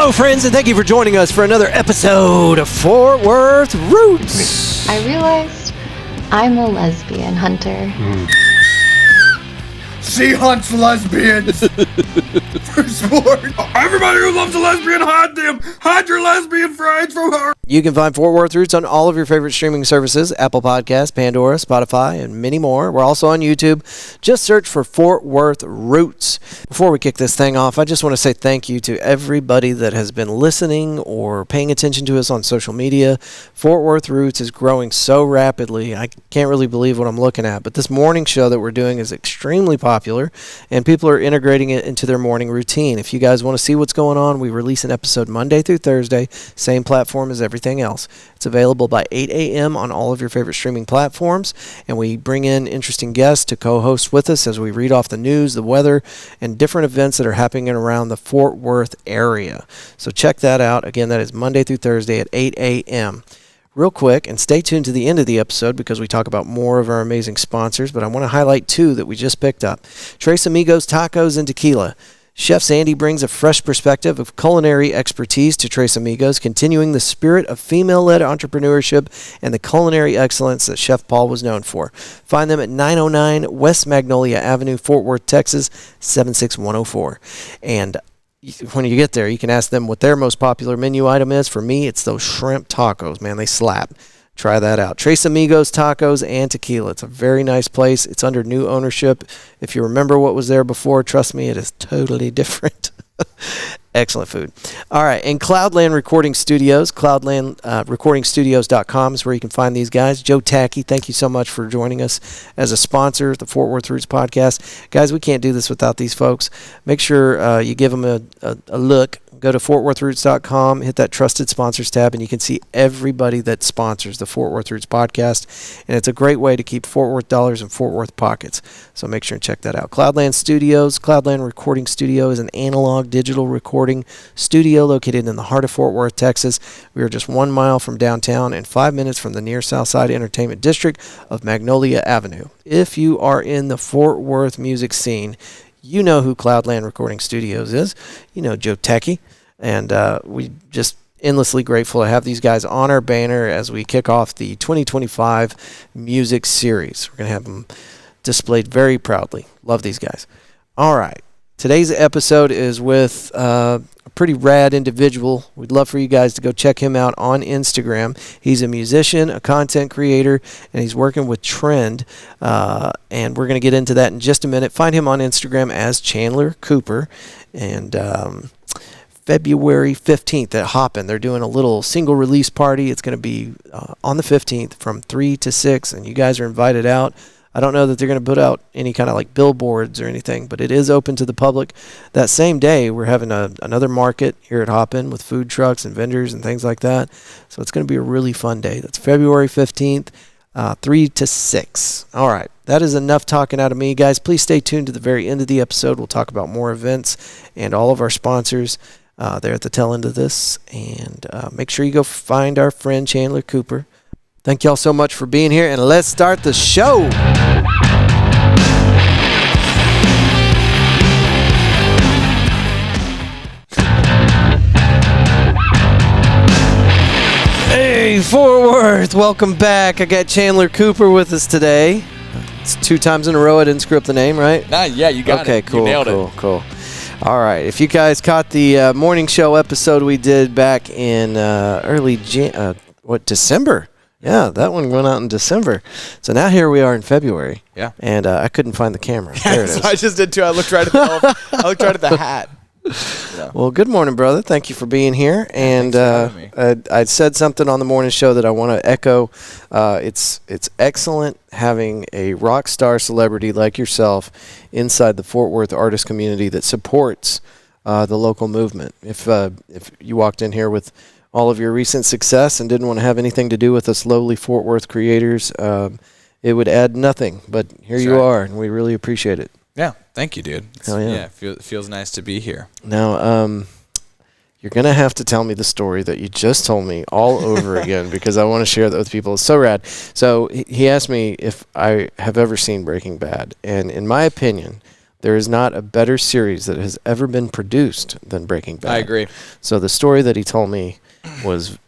Hello, friends, and thank you for joining us for another episode of Fort Worth Roots. I realized I'm a lesbian, Hunter. She hunts lesbians. First word. Everybody who loves a lesbian, hide them. Hide your lesbian friends from her. You can find Fort Worth Roots on all of your favorite streaming services, Apple Podcasts, Pandora, Spotify, and many more. We're also on YouTube. Just search for Fort Worth Roots. Before we kick this thing off, I just want to say thank you to everybody that has been listening or paying attention to us on social media. Fort Worth Roots is growing so rapidly. I can't really believe what I'm looking at, but this morning show that we're doing is extremely popular, and people are integrating it into their morning routine. If you guys want to see what's going on, we release an episode Monday through Thursday, same platform as everything else. It's available by 8 a.m. on all of your favorite streaming platforms, and we bring in interesting guests to co-host with us as we read off the news, the weather, and different events that are happening around the Fort Worth area. So check that out. Again, that is Monday through Thursday at 8 a.m. Real quick, and stay tuned to the end of the episode because we talk about more of our amazing sponsors, but I want to highlight two that we just picked up. Tres Amigos Tacos and Tequila. Chef Sandy brings a fresh perspective of culinary expertise to Tres Amigos, continuing the spirit of female-led entrepreneurship and the culinary excellence that Chef Paul was known for. Find them at 909 West Magnolia Avenue, Fort Worth, Texas, 76104. And when you get there, you can ask them what their most popular menu item is. For me, it's those shrimp tacos. Man, they slap. Try that out. Tres Amigos Tacos and Tequila. It's a very nice place. It's under new ownership. If you remember what was there before, trust me, it is totally different. Excellent food. All right, and Cloudland Recording Studios, cloudlandrecordingstudios.com is where you can find these guys. Joe Tacky, thank you so much for joining us as a sponsor of the Fort Worth Roots podcast. Guys, we can't do this without these folks. Make sure you give them a look. Go to fortworthroots.com, hit that Trusted Sponsors tab, and you can see everybody that sponsors the Fort Worth Roots podcast. And it's a great way to keep Fort Worth dollars in Fort Worth pockets. So make sure and check that out. Cloudland Studios, Cloudland Recording Studio is an analog digital recording studio located in the heart of Fort Worth, Texas. We are just 1 mile from downtown and 5 minutes from the near South Side Entertainment District of Magnolia Avenue. If you are in the Fort Worth music scene, you know who Cloudland Recording Studios is. You know Joe Tacky. And we just endlessly grateful to have these guys on our banner as we kick off the 2025 music series. We're going to have them displayed very proudly. Love these guys. All right. Today's episode is with a pretty rad individual. We'd love for you guys to go check him out on Instagram. He's a musician, a content creator, and he's working with Trend. And we're going to get into that in just a minute. Find him on Instagram as Chandler Cooper. And February 15th at Hoppin. They're doing a little single release party. It's going to be on the 15th from 3 to 6, and you guys are invited out. I don't know that they're going to put out any kind of like billboards or anything, but it is open to the public. That same day, we're having another market here at Hoppin with food trucks and vendors and things like that. So it's going to be a really fun day. That's February 15th, 3 to 6. All right. That is enough talking out of me. Guys, please stay tuned to the very end of the episode. We'll talk about more events and all of our sponsors there at the tail end of this. And make sure you go find our friend Chandler Cooper. Thank y'all so much for being here, and let's start the show. Hey, Fort Worth, welcome back. I got Chandler Cooper with us today. It's 2 times in a row I didn't screw up the name, right? Yeah, you got it. Okay, cool, you nailed it. Cool. All right, if you guys caught the morning show episode we did back in December? Yeah, that one went out in December. So now here we are in February. Yeah. And I couldn't find the camera. There it is. I just did too. I looked right at the hat. Yeah. Well, good morning, brother. Thank you for being here. And I said something on the morning show that I want to echo. It's excellent having a rock star celebrity like yourself inside the Fort Worth artist community that supports the local movement. If you walked in here with all of your recent success and didn't want to have anything to do with us lowly Fort Worth creators, it would add nothing. But here you are, and we really appreciate it. Yeah, thank you, dude. Hell yeah. It feels nice to be here. Now, you're going to have to tell me the story that you just told me all over again because I want to share that with people. It's so rad. So he asked me if I have ever seen Breaking Bad. And in my opinion, there is not a better series that has ever been produced than Breaking Bad. I agree. So the story that he told me was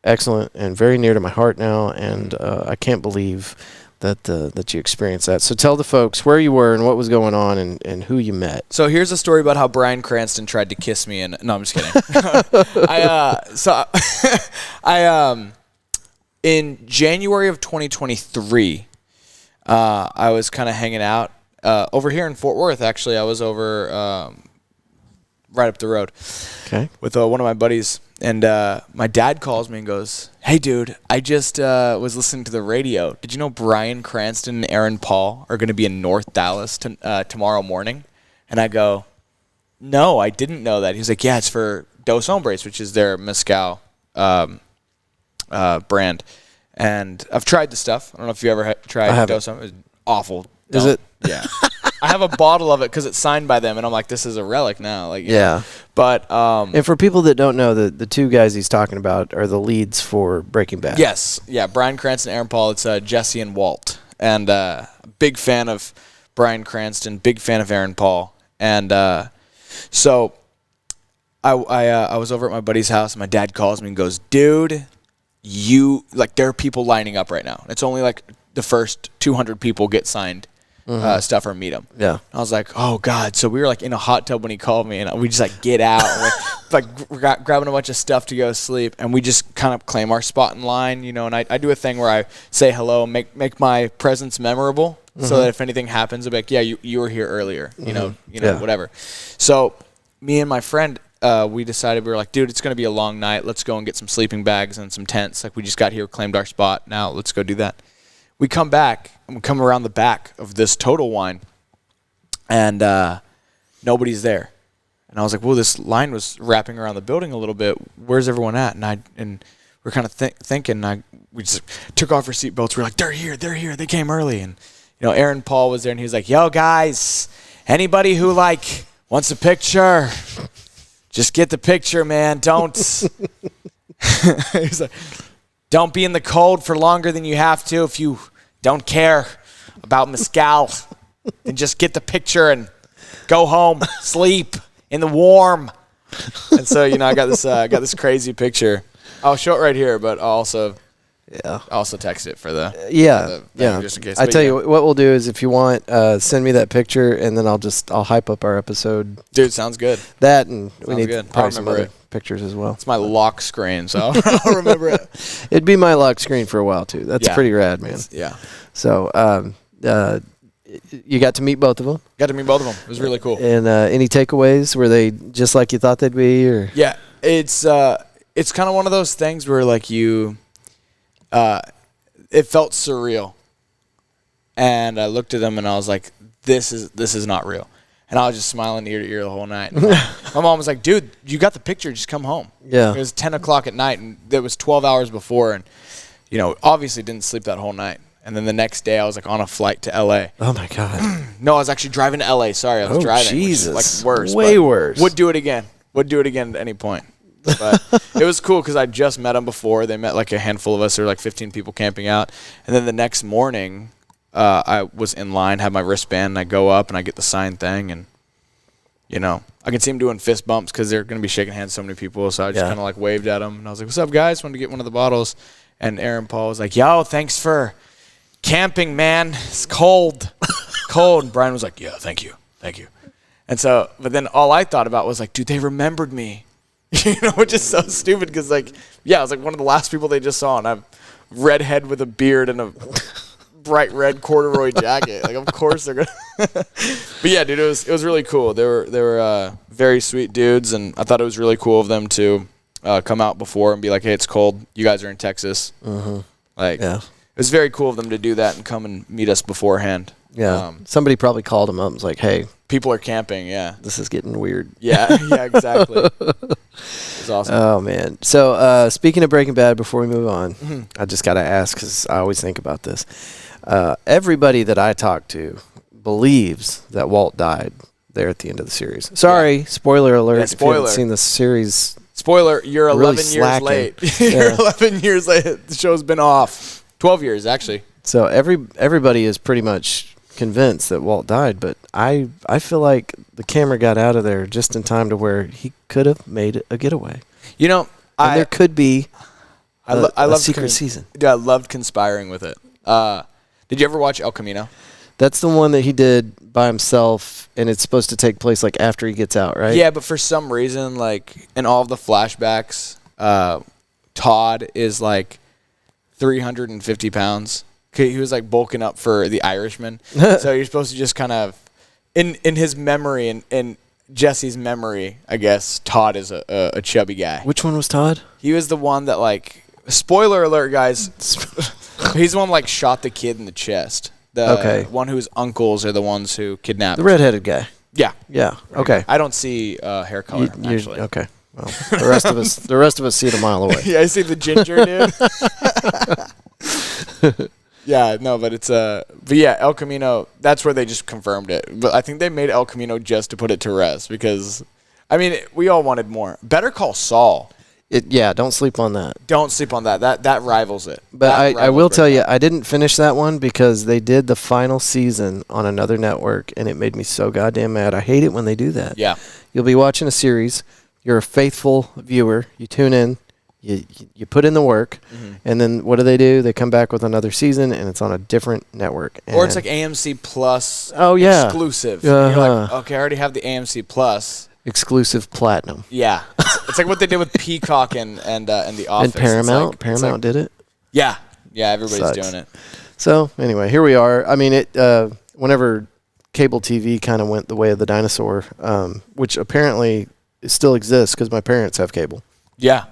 excellent and very near to my heart now, and I can't believe that you experienced that. So tell the folks where you were and what was going on and who you met. So here's a story about how Bryan Cranston tried to kiss me. No, I'm just kidding. In January of 2023, I was kind of hanging out over here in Fort Worth. Actually, I was over right up the road with one of my buddies. And my dad calls me and goes, "Hey, dude, I just was listening to the radio. Did you know Bryan Cranston and Aaron Paul are going to be in North Dallas tomorrow morning?" And I go, "No, I didn't know that." He was like, "Yeah, it's for Dos Hombres, which is their mezcal brand." And I've tried the stuff. I don't know if you ever tried Dos Hombres. It's awful. Is it? Yeah. I have a bottle of it because it's signed by them, and I'm like, this is a relic now. Like, yeah. But and for people that don't know, the two guys he's talking about are the leads for Breaking Bad. Yes, yeah. Bryan Cranston, Aaron Paul. It's Jesse and Walt, and big fan of Bryan Cranston, big fan of Aaron Paul, and so I was over at my buddy's house, and my dad calls me and goes, "Dude, there are people lining up right now. It's only like the first 200 people get signed." Stuff or meet him. Yeah. I was like, oh God. So we were like in a hot tub when he called me, and we just like get out, and we're grabbing a bunch of stuff to go sleep, and we just kind of claim our spot in line, you know. And I do a thing where I say hello, make my presence memorable, so that if anything happens, I'll be like, yeah, you were here earlier, you know, whatever. So me and my friend, we decided, we were like, dude, it's gonna be a long night. Let's go and get some sleeping bags and some tents. Like, we just got here, claimed our spot. Now let's go do that. We come back, and we come around the back of this Total Wine, and nobody's there. And I was like, well, this line was wrapping around the building a little bit. Where's everyone at? And we're kind of thinking, we just took off our seatbelts. We're like, they're here, they came early. And, you know, Aaron Paul was there, and he was like, yo, guys, anybody who, like, wants a picture, just get the picture, man. Don't. He's like, don't be in the cold for longer than you have to. If you don't care about mezcal, then just get the picture and go home, sleep in the warm. And so, you know, I got this crazy picture. I'll show it right here, but I'll also text it for the thing, just in case. I tell you what we'll do is, if you want, send me that picture, and then I'll hype up our episode. Dude, sounds good. That, and we need good. probably some other pictures as well. It's my lock screen, so I'll remember it. It'd be my lock screen for a while too. That's pretty rad, man. Yeah. So you got to meet both of them. Got to meet both of them. It was really cool. And any takeaways? Were they just like you thought they'd be? Or? Yeah, it's kind of one of those things where, like, it felt surreal. And I looked at them and I was like, this is not real. And I was just smiling ear to ear the whole night. My mom was like, dude, you got the picture, just come home. Yeah. It was 10 o'clock at night, and it was 12 hours before, and, you know, obviously didn't sleep that whole night. And then the next day I was, like, on a flight to L.A. Oh, my God. No, I was actually driving to L.A. Sorry, I was driving. Jesus. Which is, like, worse. Way worse. Would do it again. Would do it again at any point. But it was cool because I just met them before. They met like a handful of us. There were like 15 people camping out. And then the next morning, I was in line, had my wristband, and I go up and I get the signed thing. And, you know, I can see them doing fist bumps because they're going to be shaking hands with so many people. So I just kind of like waved at them. And I was like, what's up, guys? Wanted to get one of the bottles. And Aaron Paul was like, yo, thanks for camping, man. It's cold. Cold. And Brian was like, yeah, thank you. Thank you. And so, but then all I thought about was like, dude, they remembered me. You know, which is so stupid because, like, yeah, I was like one of the last people they just saw, and I'm redhead with a beard and a bright red corduroy jacket. Like, of course they're gonna. But yeah, dude, it was really cool. They were very sweet dudes, and I thought it was really cool of them to come out before and be like, hey, it's cold. You guys are in Texas. Mm-hmm. Like, it was very cool of them to do that and come and meet us beforehand. Yeah. Somebody probably called him up and was like, hey, people are camping, yeah. This is getting weird. Yeah, exactly. It's awesome. Oh, man. So, speaking of Breaking Bad, before we move on, I just got to ask because I always think about this. Everybody that I talk to believes that Walt died there at the end of the series. Sorry, spoiler alert. Yeah, if you haven't seen the series. Spoiler, you're really 11 years late. Yeah. You're 11 years late. The show's been off. 12 years, actually. So everybody is pretty much convinced that Walt died, but I feel like the camera got out of there just in time to where he could have made a getaway. You know, And there could be I a love secret season. Dude, I loved conspiring with it. Did you ever watch El Camino? That's the one that he did by himself, and it's supposed to take place like after he gets out, right? Yeah, but for some reason, like in all of the flashbacks, Todd is like 350 pounds. He was like bulking up for the Irishman. So you're supposed to just kind of, in his memory, in Jesse's memory, I guess, Todd is a chubby guy. Which one was Todd? He was the one that, like, spoiler alert, guys. He's the one like shot the kid in the chest. The one whose uncles are the ones who kidnapped. The redheaded guy. Yeah. Yeah. Okay. I don't see hair color, actually. Okay. Well, the rest of us see it a mile away. Yeah, I see the ginger dude. Yeah, no, but it's but yeah, El Camino, that's where they just confirmed it. But I think they made El Camino just to put it to rest because, I mean, we all wanted more. Better Call Saul. Yeah, don't sleep on that. Don't sleep on that. That rivals it. But I will tell you, I didn't finish that one because they did the final season on another network, and it made me so goddamn mad. I hate it when they do that. Yeah. You'll be watching a series. You're a faithful viewer. You tune in. You put in the work, and then what do? They come back with another season, and it's on a different network. Or it's like AMC Plus exclusive. Uh-huh. You're like, okay, I already have the AMC Plus. Exclusive platinum. Yeah. It's like what they did with Peacock and The Office. And Paramount. Paramount did it. Yeah. Yeah, everybody's doing it. So, anyway, here we are. I mean, whenever cable TV kind of went the way of the dinosaur, which apparently still exists because my parents have cable. Yeah.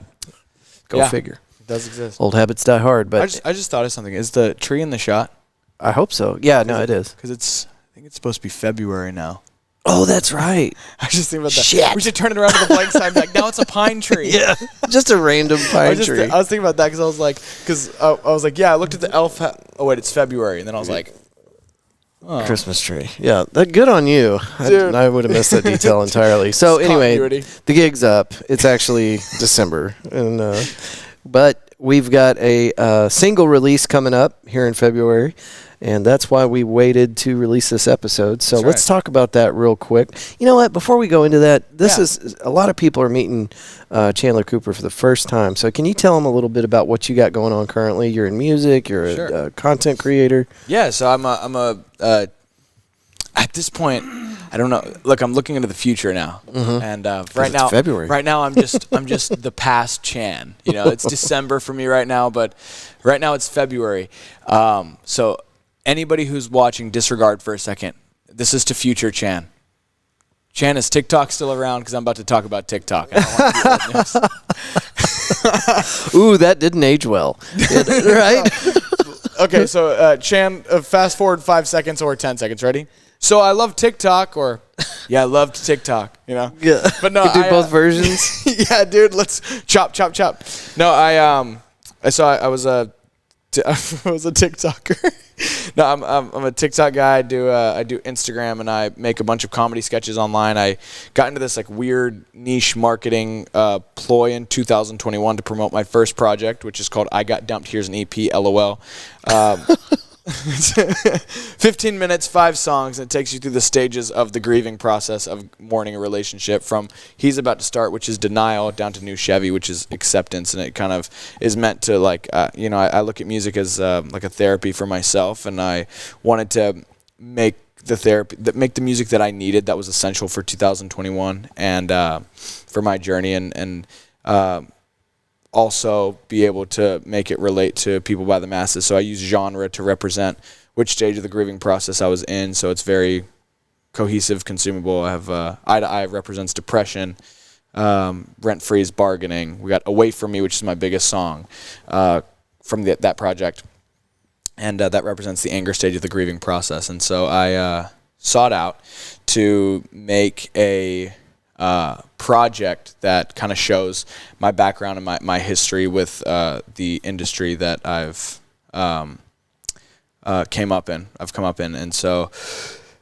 Go figure. It does exist. Old habits die hard, but I just thought of something. Is the tree in the shot? I hope so. Yeah, no, it is. Because I think it's supposed to be February now. Oh, that's right. I was just thinking about that. Shit. We should turn it around to the blank side and be like, now it's a pine tree. Yeah, just a random pine tree. I was thinking about that because I was like, yeah, I looked at the elf. Oh wait, it's February, and then I was like, oh. Christmas tree. Yeah, good on you. Dude. I would have missed that detail entirely. So anyway, continuity. The gig's up. It's actually December, and but we've got a single release coming up here in February. And that's why we waited to release this episode. So let's talk about that real quick. You know what? Before we go into that, is a lot of people are meeting Chandler Cooper for the first time. So can you tell them a little bit about what you got going on currently? You're in music. You're a content creator. Yeah. So I'm a at this point, I don't know. Look, I'm looking into the future now, and right now, February. Right now, I'm just the past Chan. You know, it's December for me right now, but right now it's February. So. Anybody who's watching, disregard for a second. This is to future Chan. Chan, is TikTok still around? Because I'm about to talk about TikTok. I don't want to be old news. Ooh, that didn't age well. Right? Okay, so Chan, fast forward 5 seconds or 10 seconds. Ready? So I love TikTok, or I loved TikTok. You know. Yeah. But no, you do both versions. Yeah, dude. Let's chop. No, I was a TikToker. No, I'm a TikTok guy. I do Instagram, and I make a bunch of comedy sketches online. I got into this like weird niche marketing ploy in 2021 to promote my first project, which is called I Got Dumped. Here's an EP. LOL. 15 minutes, 5 songs, and it takes you through the stages of the grieving process of mourning a relationship, from he's about to start, which is denial, down to new Chevy, which is acceptance. And it kind of is meant to like, I look at music as like a therapy for myself, and I wanted to make the music that I needed, that was essential for 2021 and for my journey, and also be able to make it relate to people by the masses. So I use genre to represent which stage of the grieving process I was in, so it's very cohesive, consumable. I have Eye to Eye represents depression, Rent Free is bargaining. We got Away From Me, which is my biggest song from that project, and that represents the anger stage of the grieving process. And so I sought out to make a project that kind of shows my background and my history with the industry that I've come up in. And so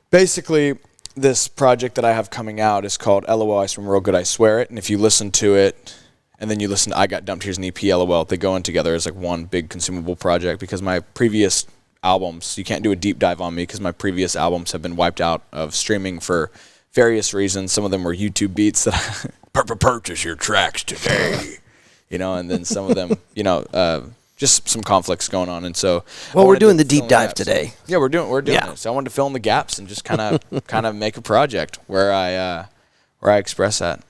basically this project that I have coming out is called LOL, I Swim Real Good, I Swear It. And if you listen to it and then you listen to I Got Dumped, Here's an EP, LOL, they go in together as like one big consumable project, because my previous albums. You can't do a deep dive on me because my previous albums have been wiped out of streaming for various reasons. Some of them were YouTube beats that I purchase your tracks today, and then some of them, just some conflicts going on. And so, we're doing the deep dive today. Yeah, we're doing it. So I wanted to fill in the gaps and just kind of make a project where I express that.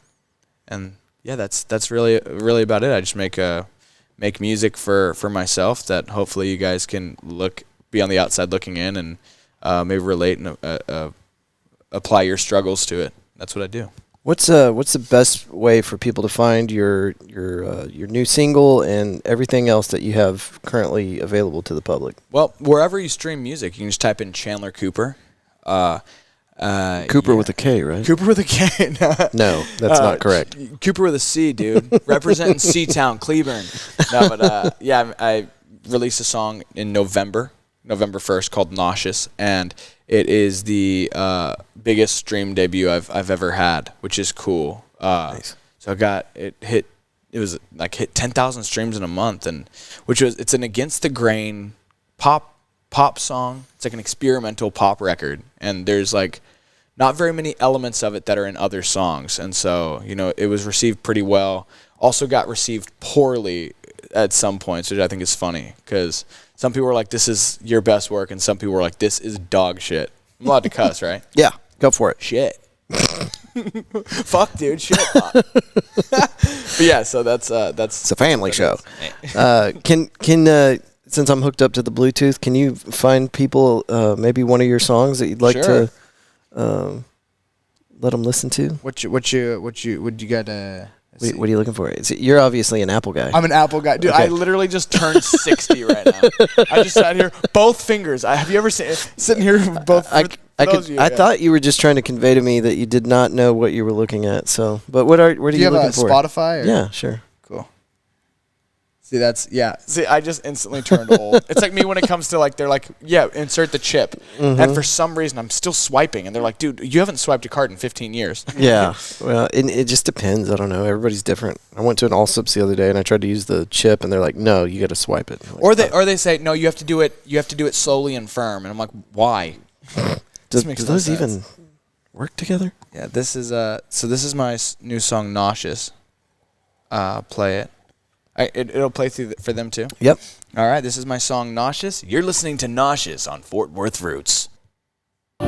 And yeah, that's really about it. I just make music for myself that hopefully you guys can be on the outside looking in and maybe relate and apply your struggles to it. That's what I do. What's the best way for people to find your new single and everything else that you have currently available to the public? Well, wherever you stream music, you can just type in Chandler Cooper. Cooper with a K, right? Cooper with a K. No, that's not correct. Cooper with a C, dude. Representing C-Town, Cleburne. No, but I released a song in November 1st called Nauseous, and it is the biggest stream debut I've ever had, which is cool. Nice. So it was like hit 10,000 streams in a month, and it's an against the grain pop song. It's like an experimental pop record, and there's like not very many elements of it that are in other songs, and so it was received pretty well. Also got received poorly at some points, which I think is funny because some people were like, "This is your best work," and some people were like, "This is dog shit." I'm allowed to cuss, right? Yeah, go for it. Shit. Fuck, dude. Shit. But yeah, so that's It's a family show. Can since I'm hooked up to the Bluetooth, can you find people maybe one of your songs that you'd like to let them listen to? What you got? What are you looking for? You're obviously an Apple guy. I'm an Apple guy. Dude, Okay. I literally just turned 60 right now. I just sat here, both fingers. Have you ever sitting here with both? I thought you were just trying to convey to me that you did not know what you were looking at. So, but what are you looking for? Do you have a Spotify? Or? Yeah, sure. Cool. See, I just instantly turned old. It's like me when it comes to they're like, yeah, insert the chip. Mm-hmm. And for some reason, I'm still swiping. And they're like, dude, you haven't swiped a card in 15 years. Yeah. Well, it just depends. I don't know. Everybody's different. I went to an Allsubs the other day and I tried to use the chip and they're like, no, you got to swipe it. Like, or they say, no, you have to do it slowly and firm. And I'm like, why? do those even work together? Yeah, this is my new song, Nauseous. Play it. It'll play for them too? Yep. All right, this is my song, Nauseous. You're listening to Nauseous on Fort Worth Roots. I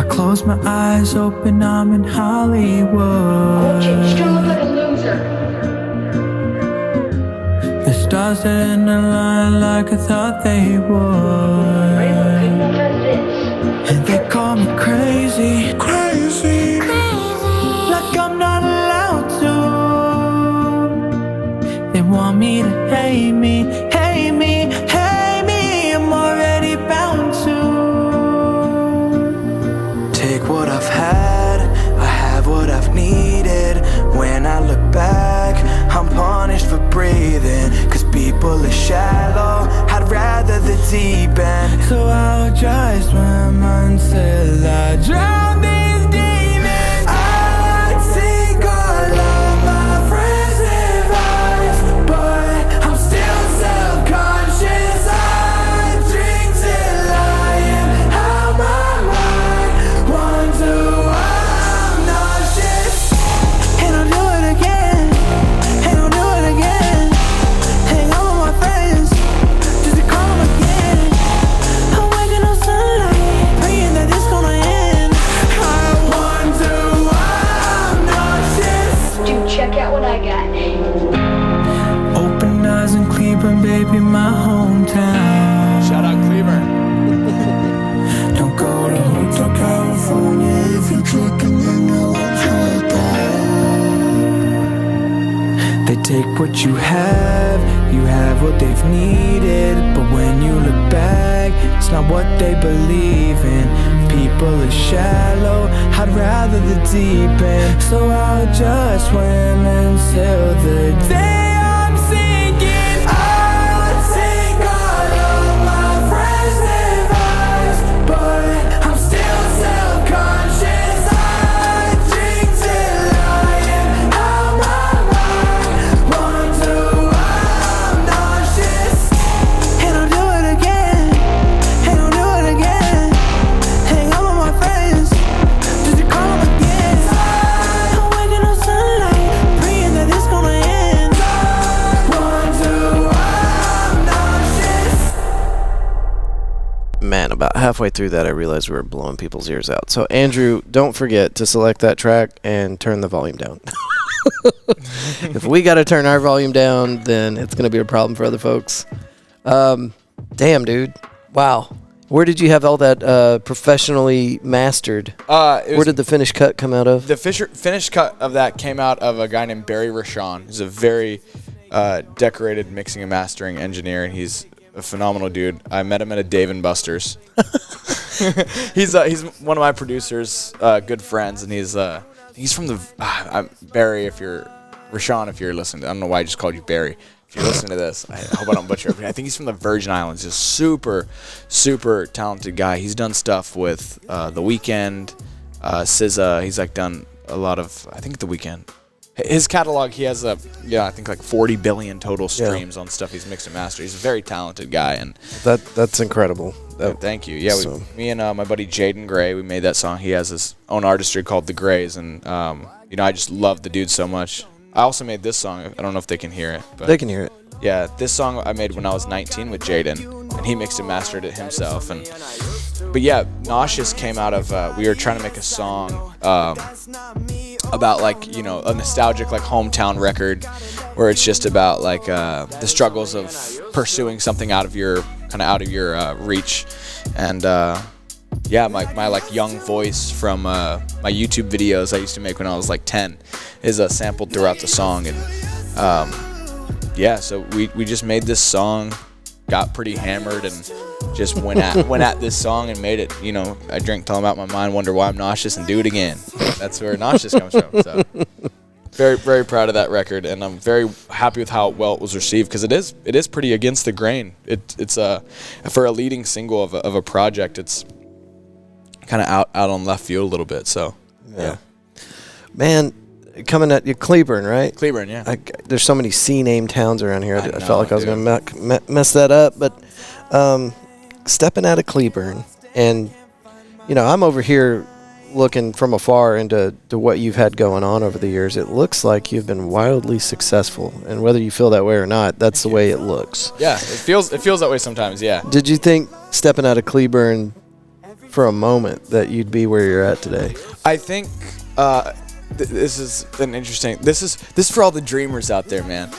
close my eyes, open, I'm in Hollywood. You still look like a loser. The stars didn't align like I thought they would. And they call me crazy, crazy, like I'm not allowed to. They want me to hate me, hate me, hate me. I'm already bound to. Take what I've had, I have what I've needed. When I look back, I'm punished for breathing. Cause people are shallow, I'd rather the deep end. So I'll just swim until I drown these demons. I take all of my friends' advice, but I'm still self-conscious. I drink till I am out my mind. Wonder why I'm nauseous. And I'll do it again, and I'll do it again. Hang out with my friends, just to call them again. I'm waking up sunlight, praying that it's gonna end. I wonder why I'm nauseous. Dude, check out what I got. Open eyes in Cleburne, baby, my hometown. Shout out Cleburne. Don't go to Hotel California if you're drinking in your They take what you have what they've needed. But when you look back, it's not what they believe in. People are shallow, I'd rather the deep end. So I'll just swim until the day I'm sinking. I'll take all of my friends' advice, but I'm still self-conscious. I drink till I am out my mind. Wonder why I'm nauseous. And halfway through that, I realized we were blowing people's ears out. So, Andrew, don't forget to select that track and turn the volume down. If we got to turn our volume down, then it's going to be a problem for other folks. Damn, dude. Wow. Where did you have all that professionally mastered? Where did the finished cut come out of? The finished cut of that came out of a guy named Barry Rashawn. He's a very decorated mixing and mastering engineer, and he's a phenomenal dude. I met him at a Dave & Buster's. He's one of my producers, good friends, and he's from the Barry. Rashawn, if you're listening, I don't know why I just called you Barry. If you're listening to this, I hope I don't butcher it. I think he's from the Virgin Islands. He's a super, super talented guy. He's done stuff with The Weeknd, SZA. He's like done a lot of, I think, The Weeknd. His catalog, he has I think like 40 billion total streams on stuff he's mixed and mastered. He's a very talented guy, and that's incredible. Thank you. Yeah, me and my buddy Jaden Gray, we made that song. He has his own artistry called The Grays, and I just love the dude so much. I also made this song. I don't know if they can hear it. But they can hear it. Yeah, this song I made when I was 19 with Jaden, and he mixed and mastered it himself. But yeah, Nauseous came out of we were trying to make a song about like a nostalgic like hometown record, where it's just about like the struggles of pursuing something out of your reach, and my like young voice from my YouTube videos I used to make when I was like 10 is sampled throughout the song, and so we just made this song, got pretty hammered, and just went at this song and made it. I drink till I'm out my mind, wonder why I'm nauseous, and do it again. That's where nauseous comes from. So very, very proud of that record, and I'm very happy with how well it was received, because it is pretty against the grain. It's for a leading single of a project. It's kind of out on left field a little bit. So yeah. Man, coming at you, Cleburne, right? Cleburne, yeah. There's so many C-named towns around here. I felt like I was going to mess that up, but stepping out of Cleburne, and I'm over here looking from afar into what you've had going on over the years. It looks like you've been wildly successful, and whether you feel that way or not, that's the way it looks. Yeah, it feels that way sometimes. Yeah. Did you think stepping out of Cleburne for a moment that you'd be where you're at today? I think this is an interesting. This is for all the dreamers out there, man.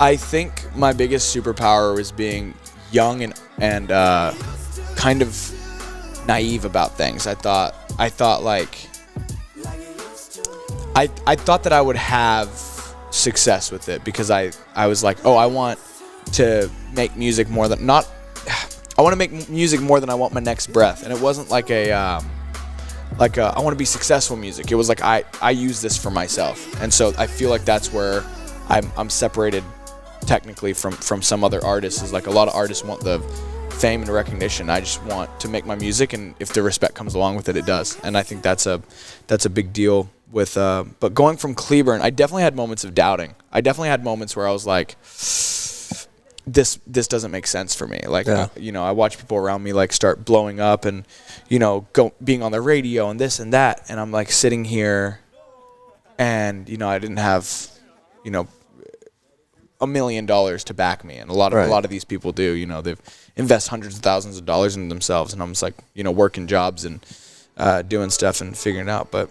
I think my biggest superpower was being young and kind of naive about things. I thought that I would have success with it, because I was like, I want to make music more than I want to make music more than I want my next breath. And it wasn't like I want to be successful music. It was like I use this for myself. And so I feel like that's where I'm separated technically from some other artists. Is like a lot of artists want the fame and recognition. I just want to make my music, and if the respect comes along with it, it does. And I think that's a big deal with but going from Cleburne, I definitely had moments of doubting. I definitely had moments where I was like, this doesn't make sense for me. Like, I watch people around me like start blowing up and, being on the radio and this and that. And I'm like sitting here and, I didn't have, $1 million to back me. And a lot of these people do, they've invest hundreds of thousands of dollars in themselves. And I'm just like, working jobs and doing stuff and figuring it out. But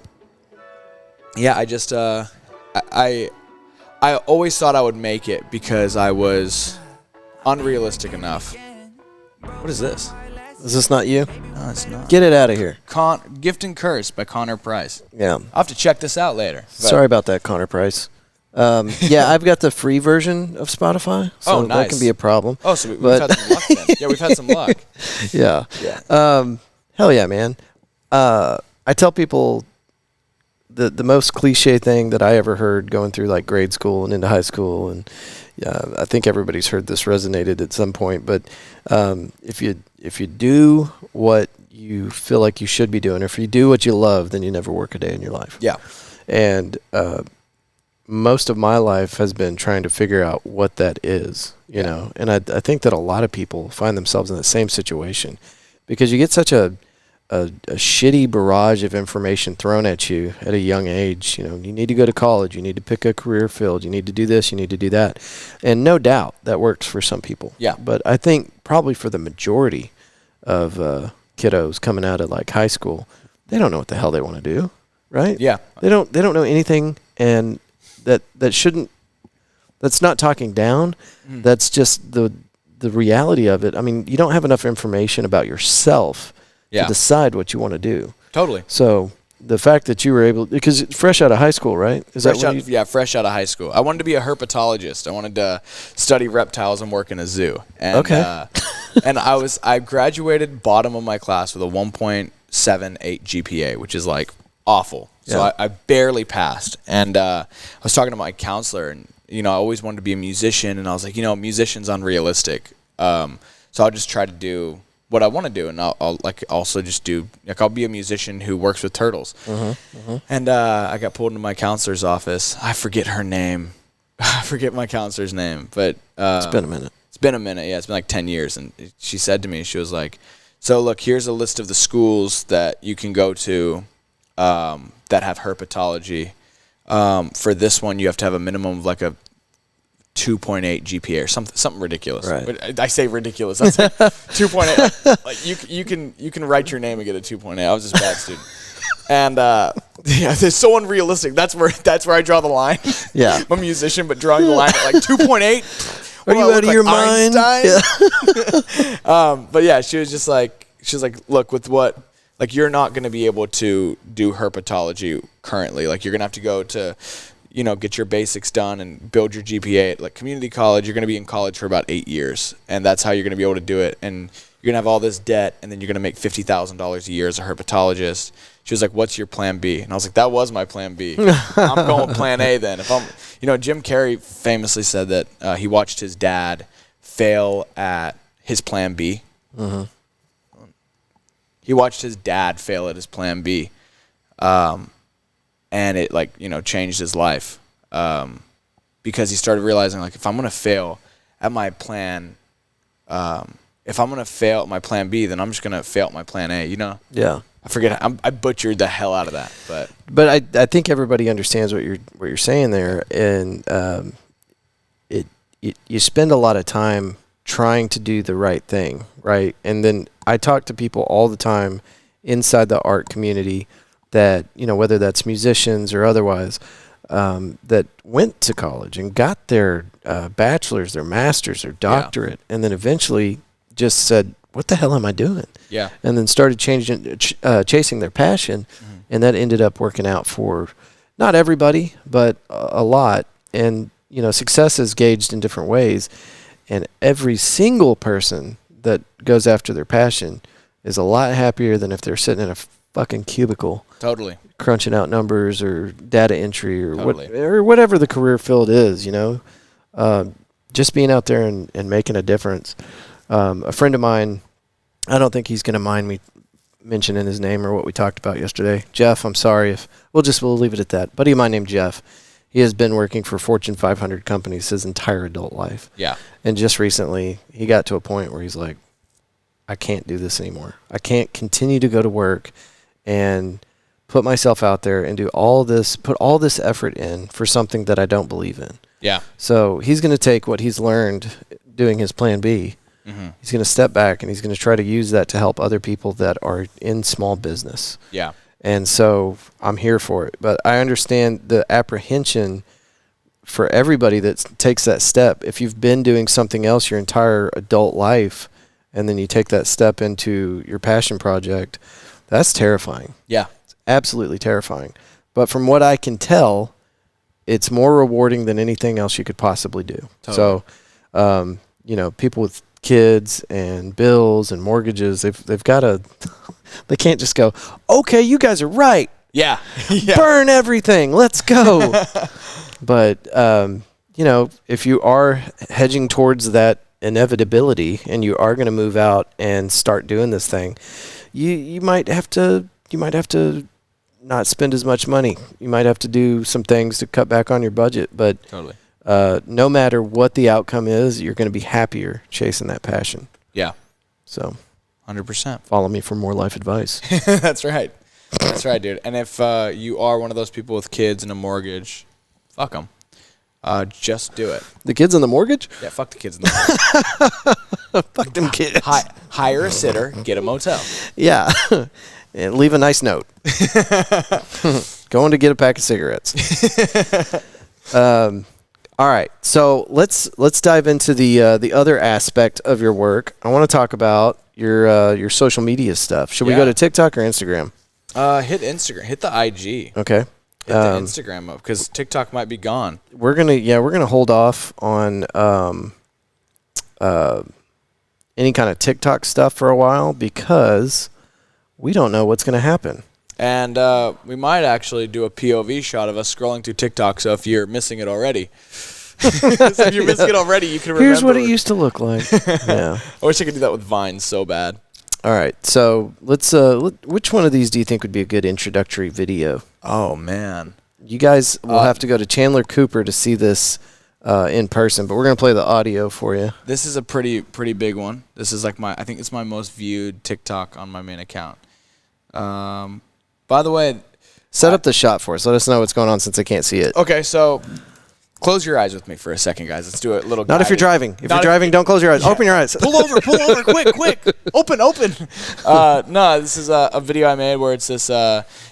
yeah, I just, I always thought I would make it because I was unrealistic enough. What is this? Is this not you? No, it's not. Get it out of here. Gift and Curse by Connor Price. Yeah. I'll have to check this out later. Sorry about that, Connor Price. Yeah, I've got the free version of Spotify, so nice. That can be a problem. Oh, so we've had some luck then. Yeah, we've had some luck. Yeah. Hell yeah, man. I tell people the most cliche thing that I ever heard going through like grade school and into high school, and I think everybody's heard this resonated at some point, but if you do what you feel like you should be doing, or if you do what you love, then you never work a day in your life. Yeah. And most of my life has been trying to figure out what that is, you know, and I think that a lot of people find themselves in the same situation because you get such a shitty barrage of information thrown at you at a young age. You know, you need to go to college, you need to pick a career field, you need to do this, you need to do that. And no doubt that works for some people. Yeah. But I think probably for the majority kiddos coming out of like high school. They don't know what the hell they want to do, right? Yeah. They don't know anything, and that shouldn't. That's not talking down. That's just the reality of it. I mean, you don't have enough information about yourself to decide what you want to do. Totally. So the fact that you were able, because fresh out of high school, right? Fresh out of high school. I wanted to be a herpetologist. I wanted to study reptiles and work in a zoo. And, okay. And I graduated bottom of my class with a 1.78 GPA, which is like awful. So I barely passed. And I was talking to my counselor, and I always wanted to be a musician, and I was like, musician's unrealistic. So I'll just try to do what I want to do, and I'll like also just do like I'll be a musician who works with turtles. And I got pulled into my counselor's office. I forget her name. I forget my counselor's name, but it's been a minute. It's been a minute. Yeah, it's been like 10 years. And she said to me, she was like, "So look, here's a list of the schools that you can go to that have herpetology. For this one, you have to have a minimum of like a 2.8 GPA or something ridiculous." Right. But I say ridiculous. That's like 2.8. Like you can write your name and get a 2.8. I was just a bad student. And it's so unrealistic. That's where I draw the line. Yeah. I'm a musician, but drawing the line at like 2.8. Are you out of your mind? Yeah. But yeah, she was like, look, with what, like, you're not going to be able to do herpetology currently. Like, you're going to have to go to, get your basics done and build your GPA at like community college. You're going to be in college for about 8 years, and that's how you're going to be able to do it. And you're going to have all this debt, and then you're going to make $50,000 a year as a herpetologist. She was like, "What's your plan B?" And I was like, "That was my plan B. I'm going with plan A then." If I'm, Jim Carrey famously said that he watched his dad fail at his plan B. He watched his dad fail at his plan B, and it changed his life because he started realizing, like, if I'm gonna fail at my plan, if I'm gonna fail at my plan B, then I'm just gonna fail at my plan A. Yeah. I forget. I butchered the hell out of that, but I think everybody understands what you're saying there, and you spend a lot of time trying to do the right thing, right? And then I talk to people all the time inside the art community that, whether that's musicians or otherwise, that went to college and got their bachelor's, their master's, their doctorate, and then eventually just said, "What the hell am I doing?" Yeah. And then started chasing their passion, and that ended up working out for not everybody, but a lot. And, success is gauged in different ways, and every single person that goes after their passion is a lot happier than if they're sitting in a fucking cubicle. Totally. Crunching out numbers or data entry or Totally. or whatever the career field is, just being out there and making a difference. A friend of mine, I don't think he's going to mind me mentioning his name or what we talked about yesterday. Jeff, I'm sorry if we'll leave it at that. Buddy of mine named Jeff. He has been working for Fortune 500 companies his entire adult life. Yeah. And just recently, he got to a point where he's like, I can't do this anymore. I can't continue to go to work and put myself out there and put all this effort in for something that I don't believe in. Yeah. So he's going to take what he's learned doing his plan B. He's going to step back and he's going to try to use that to help other people that are in small business. Yeah. And so I'm here for it. But I understand the apprehension for everybody that takes that step. If you've been doing something else your entire adult life and then you take that step into your passion project, that's terrifying. Yeah. It's absolutely terrifying. But from what I can tell, it's more rewarding than anything else you could possibly do. Totally. So, people with kids and bills and mortgages, they've got to, they can't just go, "Okay, you guys are right. Yeah. Burn everything. Let's go." But, if you are hedging towards that inevitability and you are going to move out and start doing this thing, you might have to not spend as much money. You might have to do some things to cut back on your budget, but Totally. No matter what the outcome is, you're going to be happier chasing that passion. Yeah. So 100%. follow me for more life advice. That's right. That's right, dude. And if you are one of those people with kids and a mortgage, fuck them. just do it. The kids on the mortgage? Yeah, fuck the kids in the Fuck them kids. Hire a sitter, get a motel. Yeah. And leave a nice note. Going to get a pack of cigarettes. All right. So let's dive into the other aspect of your work. I want to talk about your social media stuff. Should we go to TikTok or Instagram? Hit Instagram. Hit the IG. Okay. Hit the Instagram up because TikTok might be gone. We're gonna hold off on any kind of TikTok stuff for a while because we don't know what's gonna happen. And we might actually do a POV shot of us scrolling through TikTok. So if you're missing it already, you can remember. Here's what it used to look like. Yeah. I wish I could do that with Vine so bad. All right. So let's. Which one of these do you think would be a good introductory video? Oh man. You guys will have to go to Chandler Cooper to see this in person, but we're gonna play the audio for you. This is a pretty big one. This is like I think it's my most viewed TikTok on my main account. By the way, set up the shot for us. Let us know what's going on since I can't see it. Okay, so close your eyes with me for a second, guys. Let's do a little. Not if you're driving. If you're driving, don't close your eyes. Yeah. Open your eyes. Pull over, quick. Open. No, this is a video I made where it's this.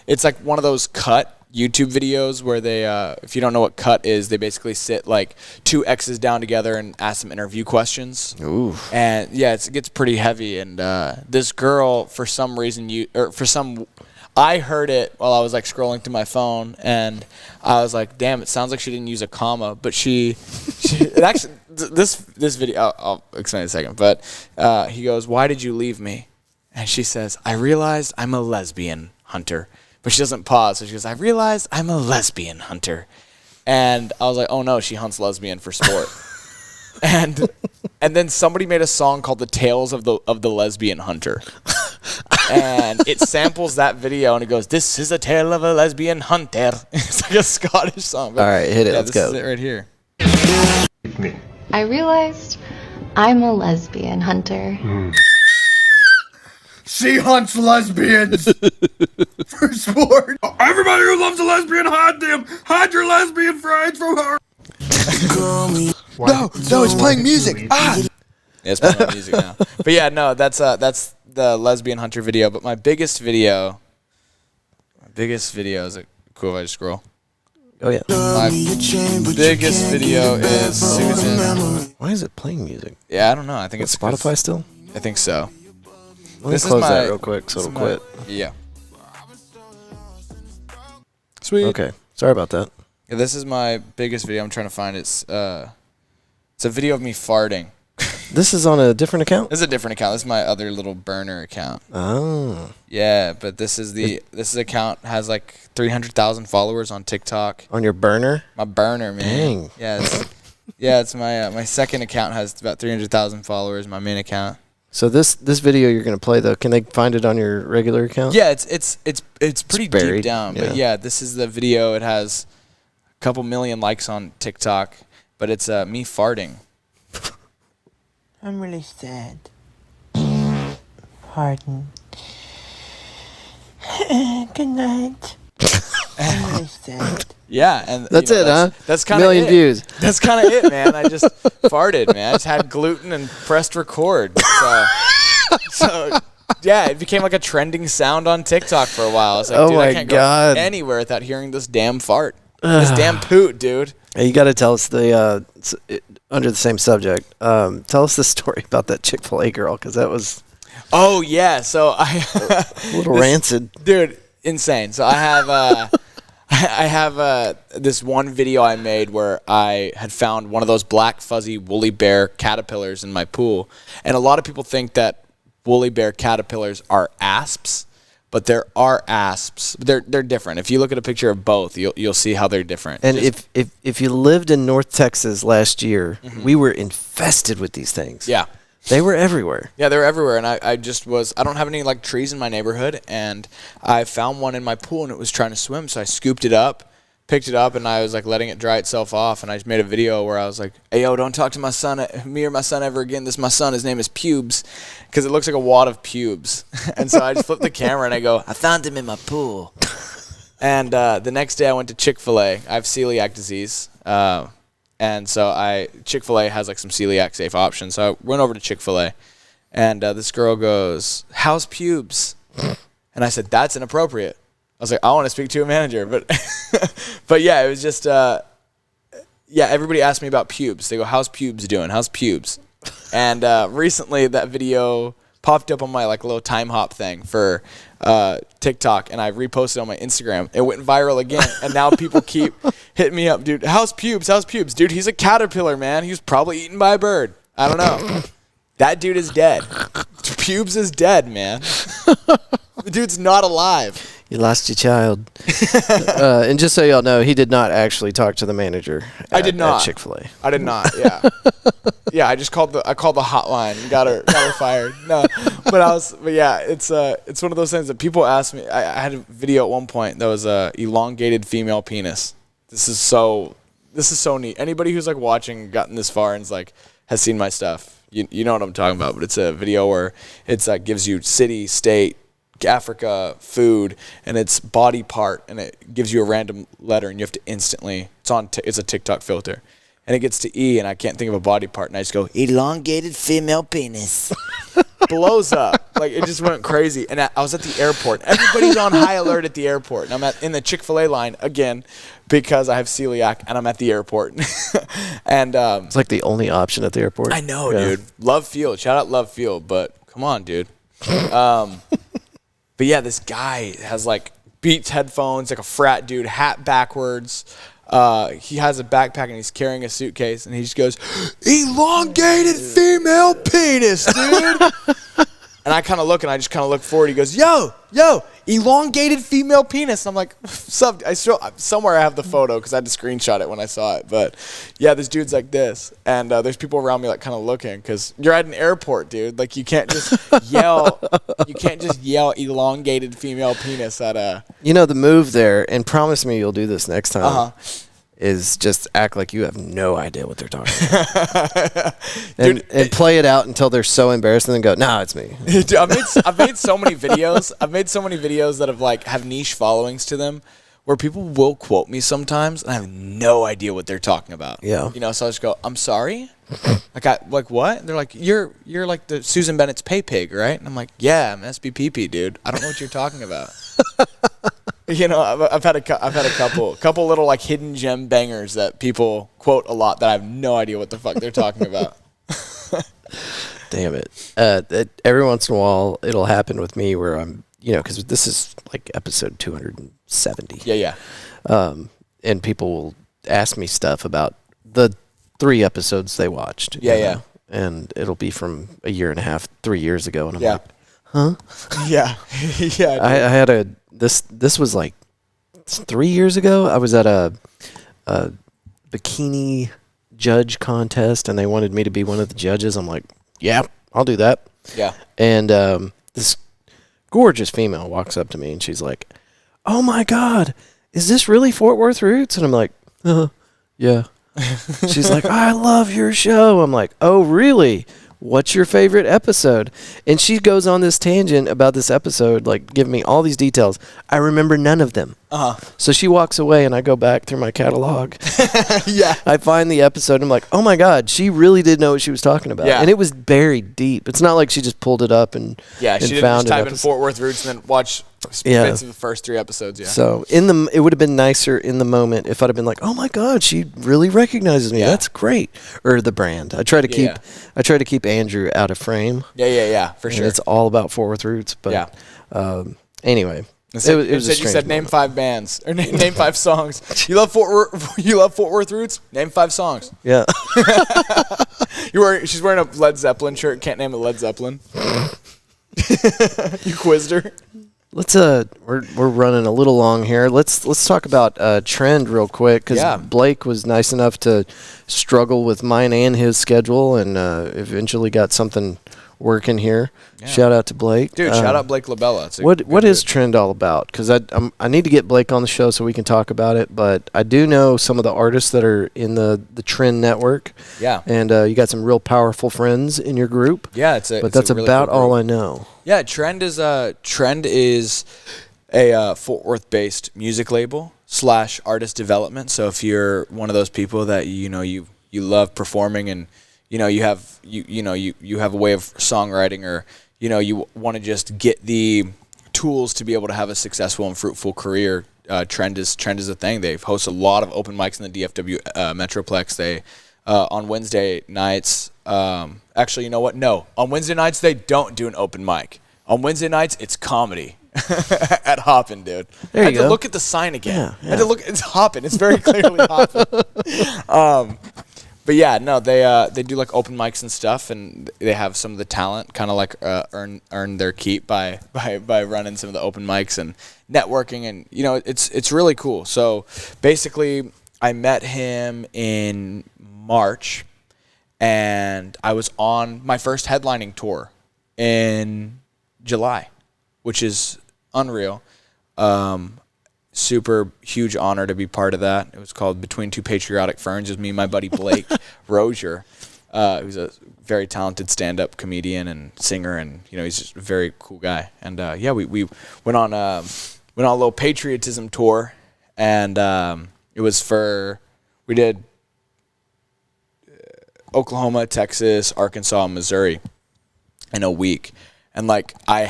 It's like one of those cut YouTube videos where they, if you don't know what cut is, they basically sit like two X's down together and ask them interview questions. Ooh. And yeah, it gets pretty heavy. And this girl, for some reason, I heard it while I was like scrolling through my phone, and I was like, "Damn, it sounds like she didn't use a comma." But she actually, this video, I'll explain in a second. But he goes, "Why did you leave me?" And she says, "I realized I'm a lesbian, Hunter." But she doesn't pause, so she goes, "I realized I'm a lesbian, Hunter." And I was like, "Oh no, she hunts lesbian for sport." and then somebody made a song called "The Tales of the Lesbian Hunter." And it samples that video, and it goes, "This is a tale of a lesbian hunter." It's like a Scottish song. All right, hit it. Let's go. This is it right here. I realized I'm a lesbian, Hunter. She hunts lesbians for sport. Everybody who loves a lesbian, hide them. Hide your lesbian friends from her. No, it's playing music. Yeah, it's playing my music now. But yeah, no, that's the lesbian hunter video. But my biggest video is it cool if I just scroll? Oh yeah. My biggest video is Susan. Why is it playing music? Yeah, I don't know. I think it's Spotify still. I think so. Let me close that real quick so it'll quit. Yeah. Sweet. Okay. Sorry about that. Yeah, this is my biggest video. I'm trying to find it. It's a video of me farting. This is on a different account? This is a different account. This is my other little burner account. Oh. Yeah, but this account has like 300,000 followers on TikTok. On your burner? My burner, man. Dang. Yeah, it's my second account has about 300,000 followers. My main account. So this video you're gonna play though, can they find it on your regular account? Yeah, it's pretty buried. deep down. Yeah. But yeah, this is the video. It has a couple million likes on TikTok, but it's me farting. I'm really sad. Pardon. Good night. I'm really sad. Yeah, and that's it, huh? That's kind of million views. That's kind of it, man. I just farted, man. I just had gluten and pressed record. So yeah, it became like a trending sound on TikTok for a while. I was like, dude, I can't go anywhere without hearing this damn fart, this damn poot, dude. Hey, you got to tell us under the same subject. Tell us the story about that Chick-fil-A girl, because that was. Oh yeah, so a little rancid, dude. Insane. So I have this one video I made where I had found one of those black fuzzy woolly bear caterpillars in my pool, and a lot of people think that woolly bear caterpillars are asps, but there are asps. They're different. If you look at a picture of both, you'll see how they're different. And if you lived in North Texas last year, we were infested with these things. Yeah. They were everywhere. Yeah, they were everywhere, and I don't have any like trees in my neighborhood, and I found one in my pool, and it was trying to swim, so I scooped it up, picked it up, and I was like letting it dry itself off, and I just made a video where I was like, "Hey yo, don't talk to me or my son ever again. This is my son. His name is Pubes," because it looks like a wad of pubes. And so I just flipped the camera and I go, "I found him in my pool." And the next day I went to Chick-fil-A. I have celiac disease. And so Chick-fil-A has like some celiac safe options. So I went over to Chick-fil-A, and this girl goes, "How's pubes?" And I said, "That's inappropriate." I was like, "I want to speak to a manager," but but yeah, it was just everybody asked me about pubes. They go, "How's pubes doing? How's pubes?" And recently that video popped up on my like little time hop thing for TikTok, and I reposted on my Instagram. It went viral again, and now people keep hitting me up, dude. How's pubes? How's pubes? Dude, he's a caterpillar, man. He was probably eaten by a bird. I don't know. That dude is dead. Pubes is dead, man. The dude's not alive. You lost your child. And just so y'all know, he did not actually talk to the manager. I did not. At Chick-fil-A. I did not. Yeah. Yeah. I just called the hotline and got her fired. No, but yeah, it's one of those things that people ask me. I had a video at one point that was a elongated female penis. This is so neat. Anybody who's like watching, gotten this far, and is like has seen my stuff. You know what I'm talking about. But it's a video where it's like gives you city, state, Africa, food, and it's body part, and it gives you a random letter, and you have to instantly. It's a TikTok filter, and it gets to E, and I can't think of a body part, and I just go elongated female penis. Blows up. Like it just went crazy, and I was at the airport. Everybody's on high alert at the airport, and I'm in the Chick-fil-A line again because I have celiac, and I'm at the airport. And it's like the only option at the airport. I know, dude. Love Field. Shout out Love Field, but come on, dude. But yeah, this guy has like Beats headphones, like a frat dude, hat backwards. He has a backpack and he's carrying a suitcase, and he just goes, elongated female penis, dude. And I kind of look, and I just kind of look forward. He goes, yo, elongated female penis. And I'm like, somewhere I have the photo because I had to screenshot it when I saw it. But yeah, this dude's like this, and there's people around me like kind of looking because you're at an airport, dude. Like you can't just yell. You can't just yell elongated female penis at a. You know the move there, and promise me you'll do this next time. Is just act like you have no idea what they're talking about. and play it out until they're so embarrassed and then go, "Nah, it's me." Dude, I've made so many videos. I've made so many videos that have niche followings to them where people will quote me sometimes and I have no idea what they're talking about. Yeah. You know, so I just go, "I'm sorry?" like what? And they're like, You're like the Susan Bennett's pay pig, right? And I'm like, "Yeah, I'm SBPP, dude. I don't know what you're talking about." You know, I've had a couple little like hidden gem bangers that people quote a lot that I have no idea what the fuck they're talking about. Damn it! Every once in a while, it'll happen with me where I'm, because this is like episode 270. Yeah. And people will ask me stuff about the 3 episodes they watched. Yeah. And it'll be from a year and a half, 3 years ago, and I'm like, huh? Yeah. Yeah. I had this was like 3 years ago. I was at a bikini judge contest, and they wanted me to be one of the judges. I'm like, yeah, I'll do that. Yeah. And this gorgeous female walks up to me, and she's like, "Oh my God, is this really Fort Worth Roots?" And I'm like, yeah. She's like, "I love your show." I'm like, "Oh, really? What's your favorite episode?" And she goes on this tangent about this episode, like giving me all these details. I remember none of them. So she walks away, and I go back through my catalog. Yeah. I find the episode. I'm like, oh my God, she really did know what she was talking about. Yeah. And it was buried deep. It's not like she just pulled it up and she didn't found just type in Fort Worth Roots and then watch bits of the first 3 episodes. Yeah. So it would have been nicer in the moment if I'd have been like, oh my God, she really recognizes me. Yeah. That's great. Or the brand. I try to keep Andrew out of frame. Yeah, for sure. It's all about Fort Worth Roots. But anyway. It was you said name 5 bands or name 5 songs. You love Fort Worth Roots? Name 5 songs. Yeah. She's wearing a Led Zeppelin shirt. Can't name a Led Zeppelin. You quizzed her. Let's we're running a little long here. Let's talk about Trend real quick because Blake was nice enough to struggle with mine and his schedule and eventually got something working here. Yeah. Shout out to Blake. Dude, shout out Blake Labella. What is Trend all about? Because I need to get Blake on the show so we can talk about it, but I do know some of the artists that are in the Trend network. Yeah. And you got some real powerful friends in your group. Yeah, that's really about all I know. Yeah, Trend is a Fort Worth-based music label / artist development. So if you're one of those people that you love performing and you have a way of songwriting, or you want to just get the tools to be able to have a successful and fruitful career, Trend is a thing. They host a lot of open mics in the DFW Metroplex. They on Wednesday nights. Actually, you know what? No, on Wednesday nights they don't do an open mic. On Wednesday nights it's comedy at Hoppin, dude. There you I had go. to look at the sign again. Yeah. I had to look. It's Hoppin. It's very clearly Hoppin. But yeah, no, they do like open mics and stuff, and they have some of the talent kind of like earn their keep by running some of the open mics and networking, and it's really cool. So basically, I met him in March, and I was on my first headlining tour in July, which is unreal. Super huge honor to be part of that. It was called Between Two Patriotic Ferns. It was me and my buddy Blake Rozier, who's a very talented stand-up comedian and singer, and he's just a very cool guy. And we went on a little patriotism tour, and it was we did Oklahoma, Texas, Arkansas, and Missouri in a week. And like I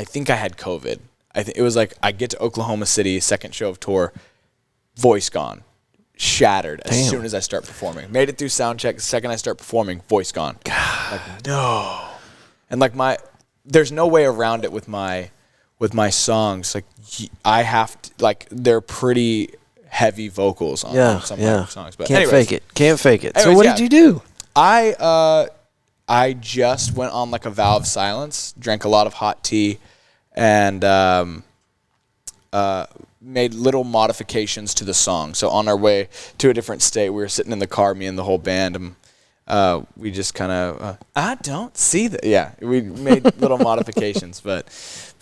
think I had COVID. It was like I get to Oklahoma City, second show of tour, voice gone, shattered as soon as I start performing. Made it through sound check. The second I start performing, voice gone. God, like, no. And like there's no way around it with my songs. Like I have to, like they're pretty heavy vocals on some of my songs. But Can't fake it. Anyways, So what did you do? I just went on like a vow of silence, drank a lot of hot tea, and made little modifications to the song. So on our way to a different state, we were sitting in the car, me and the whole band, and we just kind of, I don't see that. Yeah, we made little modifications. But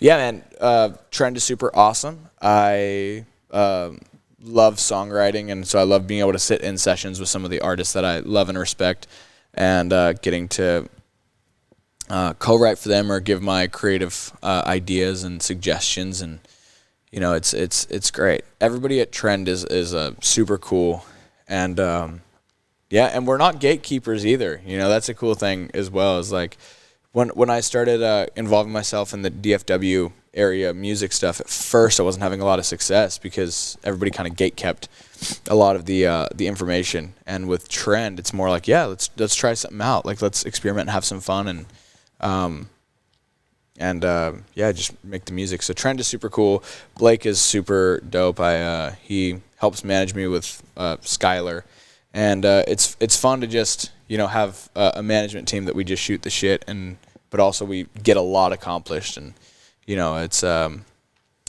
yeah, man, Trend is super awesome. I love songwriting, and so I love being able to sit in sessions with some of the artists that I love and respect, and getting to co-write for them or give my creative ideas and suggestions, and it's great. Everybody at Trend is super cool, and and we're not gatekeepers either. That's a cool thing as well. Is like when I started involving myself in the DFW area music stuff, at first I wasn't having a lot of success because everybody kind of gatekept a lot of the information. And with Trend, it's more like, let's try something out. Like let's experiment and have some fun, and just make the music. So Trend is super cool. Blake is super dope. He helps manage me with Skylar, and it's fun to just have a management team that we just shoot the shit, but also we get a lot accomplished, and it's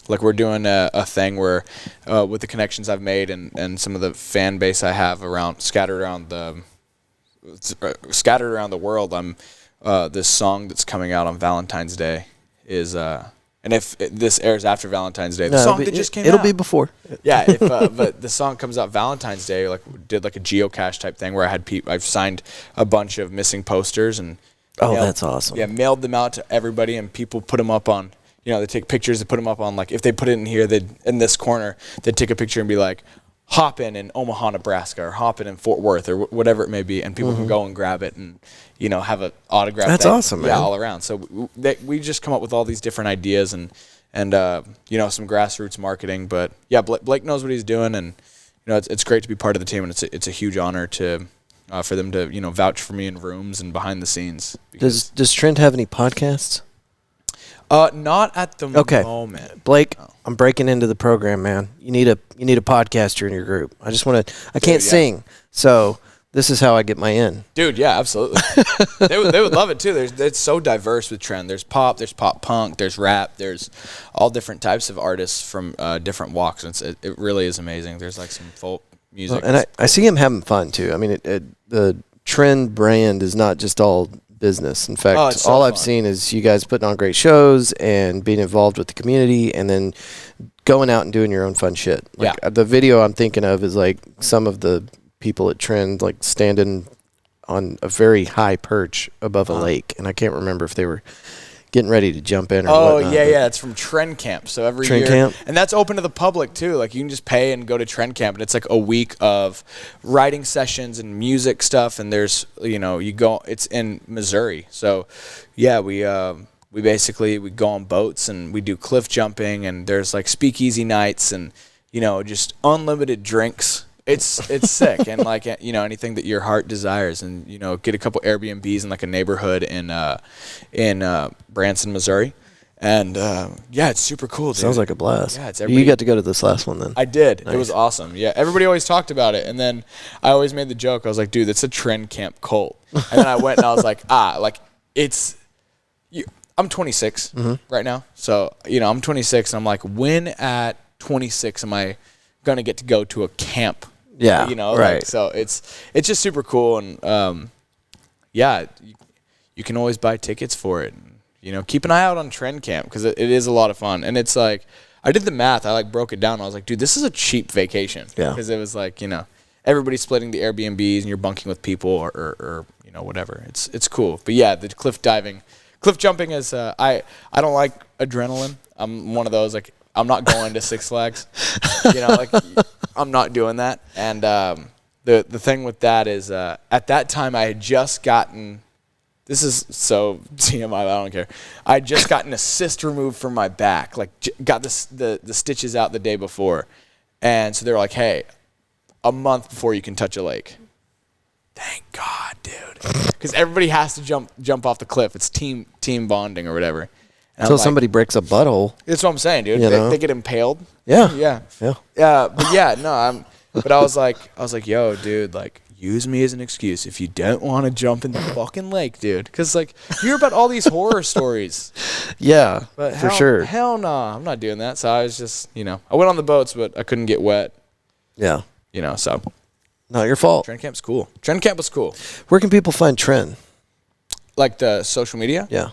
like we're doing a thing where with the connections I've made and some of the fan base I have scattered around the world. This song that's coming out on Valentine's Day is, and if this airs after Valentine's Day, the song that just came out. It'll be before. Yeah, but the song comes out Valentine's Day. Like did like a geocache type thing where I've signed a bunch of missing posters and. Oh, that's awesome. Yeah, mailed them out to everybody, and people put them up on. They take pictures and put them up on, like if they put it in here, in this corner, they'd take a picture and be like, Hoppin in Omaha, Nebraska, or Hoppin in Fort Worth, or whatever it may be, and people can go and grab it and have an autograph. That's awesome, man. Yeah, all around. So we just come up with all these different ideas and some grassroots marketing. But yeah, Blake knows what he's doing, and it's great to be part of the team, and it's a huge honor to for them to vouch for me in rooms and behind the scenes. Does Trent have any podcasts? Not at the moment. Blake, I'm breaking into the program, man. You need a podcaster in your group. I can't sing, so this is how I get my in. Dude, yeah, absolutely. they would love it too. It's so diverse with Trend. There's pop punk, there's rap, there's all different types of artists from different walks. And it really is amazing. There's like some folk music. Well, and I see him having fun too. I mean, the Trend brand is not just all business. In fact, all I've seen is you guys putting on great shows and being involved with the community, and then going out and doing your own fun shit. Like the video I'm thinking of is like some of the people at Trend like standing on a very high perch above a lake, and I can't remember if they were getting ready to jump in or Oh, whatnot. yeah. It's from Trend Camp. So every Trend year. Camp? And that's open to the public, too. Like, you can just pay and go to Trend Camp. And it's like a week of writing sessions and music stuff. And there's, it's in Missouri. So, yeah, we go on boats and we do cliff jumping. And there's, like, speakeasy nights and, just unlimited drinks. It's sick. And, like, anything that your heart desires. And, get a couple Airbnbs in, like, a neighborhood in Branson, Missouri. And, it's super cool, dude. Sounds like a blast. Yeah, it's you got to go to this last one then. I did. Nice. It was awesome. Yeah, everybody always talked about it. And then I always made the joke. I was like, dude, that's a Trend Camp cult. And then I went and I was like, I'm 26 right now. So, I'm 26. And I'm like, when at 26 am I going to get to go to a camp? Yeah, right. So it's just super cool. And, you can always buy tickets for it. Keep an eye out on Trend Camp because it is a lot of fun. And it's like, I did the math. I broke it down. I was like, dude, this is a cheap vacation. Yeah. Because it was like, everybody's splitting the Airbnbs and you're bunking with people or whatever. It's cool. But yeah, the cliff jumping is, I don't like adrenaline. I'm one of those, like, I'm not going to Six Flags. I'm not doing that. And the thing with that is, at that time I had just gotten, this is so TMI, I don't care. I had just gotten a cyst removed from my back, like got the stitches out the day before. And so they were like, hey, a month before you can touch a lake. Thank God, dude. Because everybody has to jump off the cliff. It's team bonding or whatever. Until somebody breaks a butthole. That's what I'm saying, dude. They get impaled. Yeah. But I was like, yo, dude, like, use me as an excuse if you don't want to jump in the fucking lake, dude. Because, like, you hear about all these horror stories. Yeah, but for sure. Hell no, I'm not doing that. So I was just, I went on the boats, but I couldn't get wet. Yeah. So. Not your fault. Trend Camp's cool. Trend Camp was cool. Where can people find Trend? Like the social media? Yeah.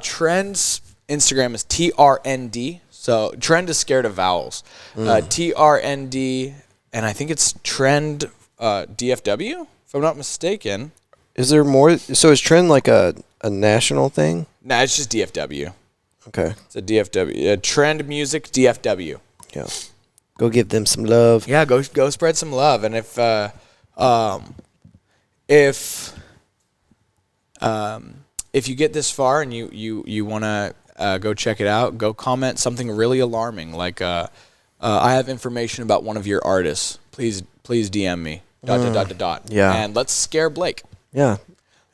Trend's Instagram is TRND. So Trend is scared of vowels. TRND, and I think it's Trend DFW, if I'm not mistaken. Is there more? So is Trend like a national thing? Nah, it's just DFW. Okay. It's a DFW. Trend Music DFW. Yeah. Go give them some love. Yeah, go spread some love. And if you get this far and you want to go check it out, go comment something really alarming, like I have information about one of your artists. Please DM me. ... Yeah. And let's scare Blake. Yeah.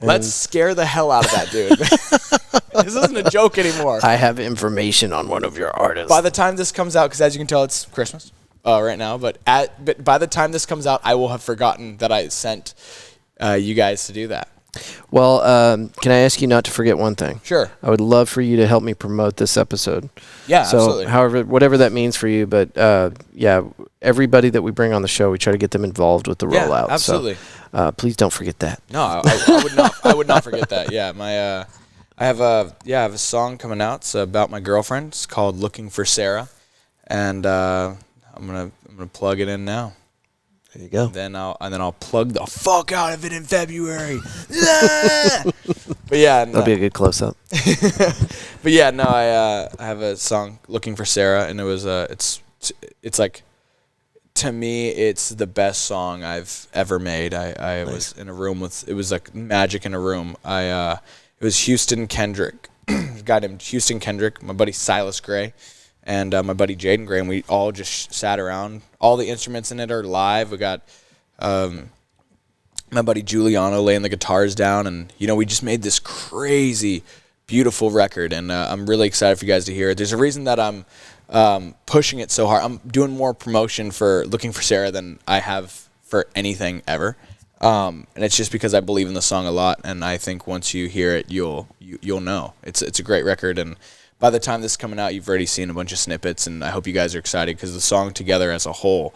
Let's scare the hell out of that dude. This isn't a joke anymore. I have information on one of your artists. By the time this comes out, because as you can tell, it's Christmas right now. But by the time this comes out, I will have forgotten that I sent you guys to do that. Well, can I ask you not to forget one thing? Sure. I would love for you to help me promote this episode. Yeah, so, absolutely. However, whatever that means for you, but everybody that we bring on the show, we try to get them involved with the rollout. Yeah, absolutely. So, please don't forget that. No, I would not. I would not forget that. Yeah, I have a song coming out. It's about my girlfriend. It's called "Looking for Sarah," and I'm gonna plug it in now. There you go. Then I'll plug the fuck out of it in February. But yeah, that'll be a good close up. But yeah, no, I have a song "Looking for Sarah," and it was it's like, to me, it's the best song I've ever made. I Nice. was in a room it was like magic in a room. It was Houston Kendrick, a guy named Houston Kendrick, my buddy Silas Gray, and my buddy Jaden Gray, and we all just sat around. All the instruments in it are live. We got my buddy Giuliano laying the guitars down, and we just made this crazy, beautiful record, and I'm really excited for you guys to hear it. There's a reason that I'm pushing it so hard. I'm doing more promotion for Looking for Sarah than I have for anything ever, and it's just because I believe in the song a lot, and I think once you hear it, you'll know. It's a great record, and by the time this is coming out, you've already seen a bunch of snippets, and I hope you guys are excited because the song together as a whole,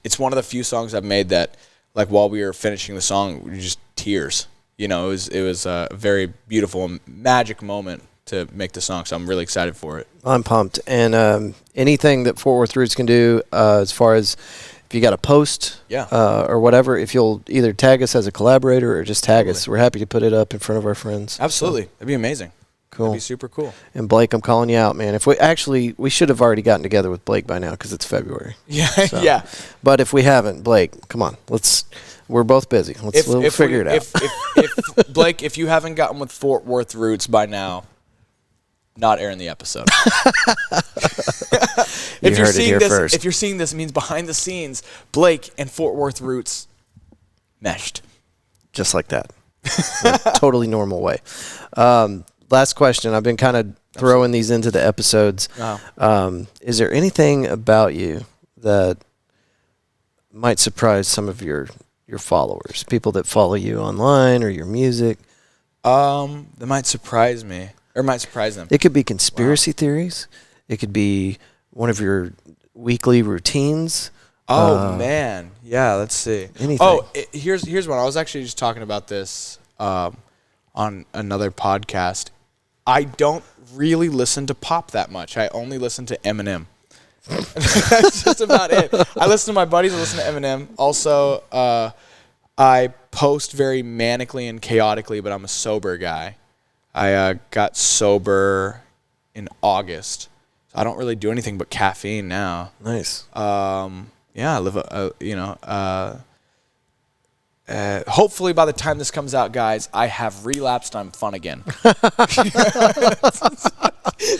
it's one of the few songs I've made that, like, while we were finishing the song, we were just tears. It was a very beautiful and magic moment to make the song, so I'm really excited for it. I'm pumped. And anything that Fort Worth Roots can do as far as if you got a post or whatever, if you'll either tag us as a collaborator or just tag us, we're happy to put it up in front of our friends. Absolutely. That'd be amazing. Cool. That'd be super cool. And Blake, I'm calling you out, man. If we should have already gotten together with Blake by now because it's February. Yeah, So, yeah. But if we haven't, Blake, come on. We're both busy. We'll figure it out. If Blake, if you haven't gotten with Fort Worth Roots by now, not airing the episode. You heard it here first. If you're seeing this, it means behind the scenes, Blake and Fort Worth Roots meshed. Just like that. In a totally normal way. Last question. I've been kind of throwing these into the episodes. Is there anything about you that might surprise some of your followers, people that follow you online or your music? That might surprise me or might surprise them. It could be conspiracy theories. It could be one of your weekly routines. Oh man, yeah. Let's see. Anything. Oh, here's one. I was actually just talking about this on another podcast. I don't really listen to pop that much. I only listen to Eminem. That's just about it. I listen to my buddies. I listen to Eminem. Also, I post very manically and chaotically, but I'm a sober guy. I got sober in August. So I don't really do anything but caffeine now. Nice. Yeah, I live hopefully by the time this comes out, guys, I have relapsed. I'm fun again.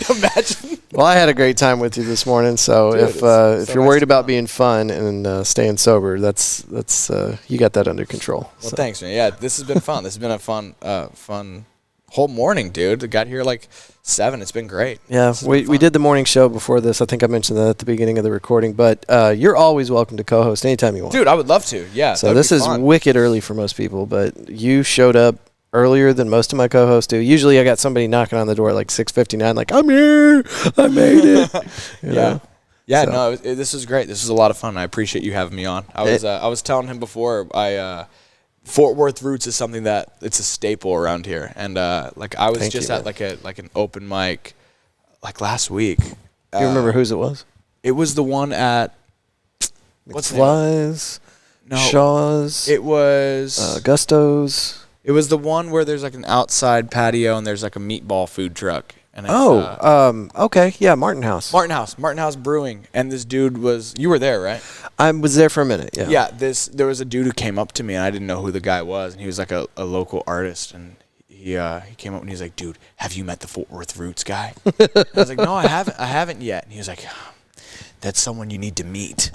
Imagine. Well, I had a great time with you this morning. So Dude, if you're worried about being fun and staying sober, that's you got that under control. Well, thanks, man. Yeah, this has been fun. This has been a fun whole morning, dude. I got here like 7. It's been great. Yeah, we did the morning show before this. I think I mentioned that at the beginning of the recording. But you're always welcome to co-host anytime you want. Dude, I would love to. Yeah. So this is wicked early for most people, but you showed up earlier than most of my co-hosts do. Usually I got somebody knocking on the door at like 6:59, like, I'm here. I made it. You know? Yeah, So. no, this is great. This is a lot of fun. I appreciate you having me on. I was telling him before, Fort Worth Roots is something that it's a staple around here, and like I was Thank just you, at like an open mic like last week. You remember whose it was? It was the one at what's the name? McFly's, No, Shaw's, it was Gusto's. It was the one where there's like an outside patio and there's like a meatball food truck. And it's, okay, yeah, Martin House. Martin House Brewing, and this dude you were there, right? I was there for a minute. Yeah. Yeah, there was a dude who came up to me and I didn't know who the guy was, and he was like a local artist, and he came up and he was like, "Dude, have you met the Fort Worth Roots guy?" I was like, "No, I haven't yet." And he was like, "That's someone you need to meet."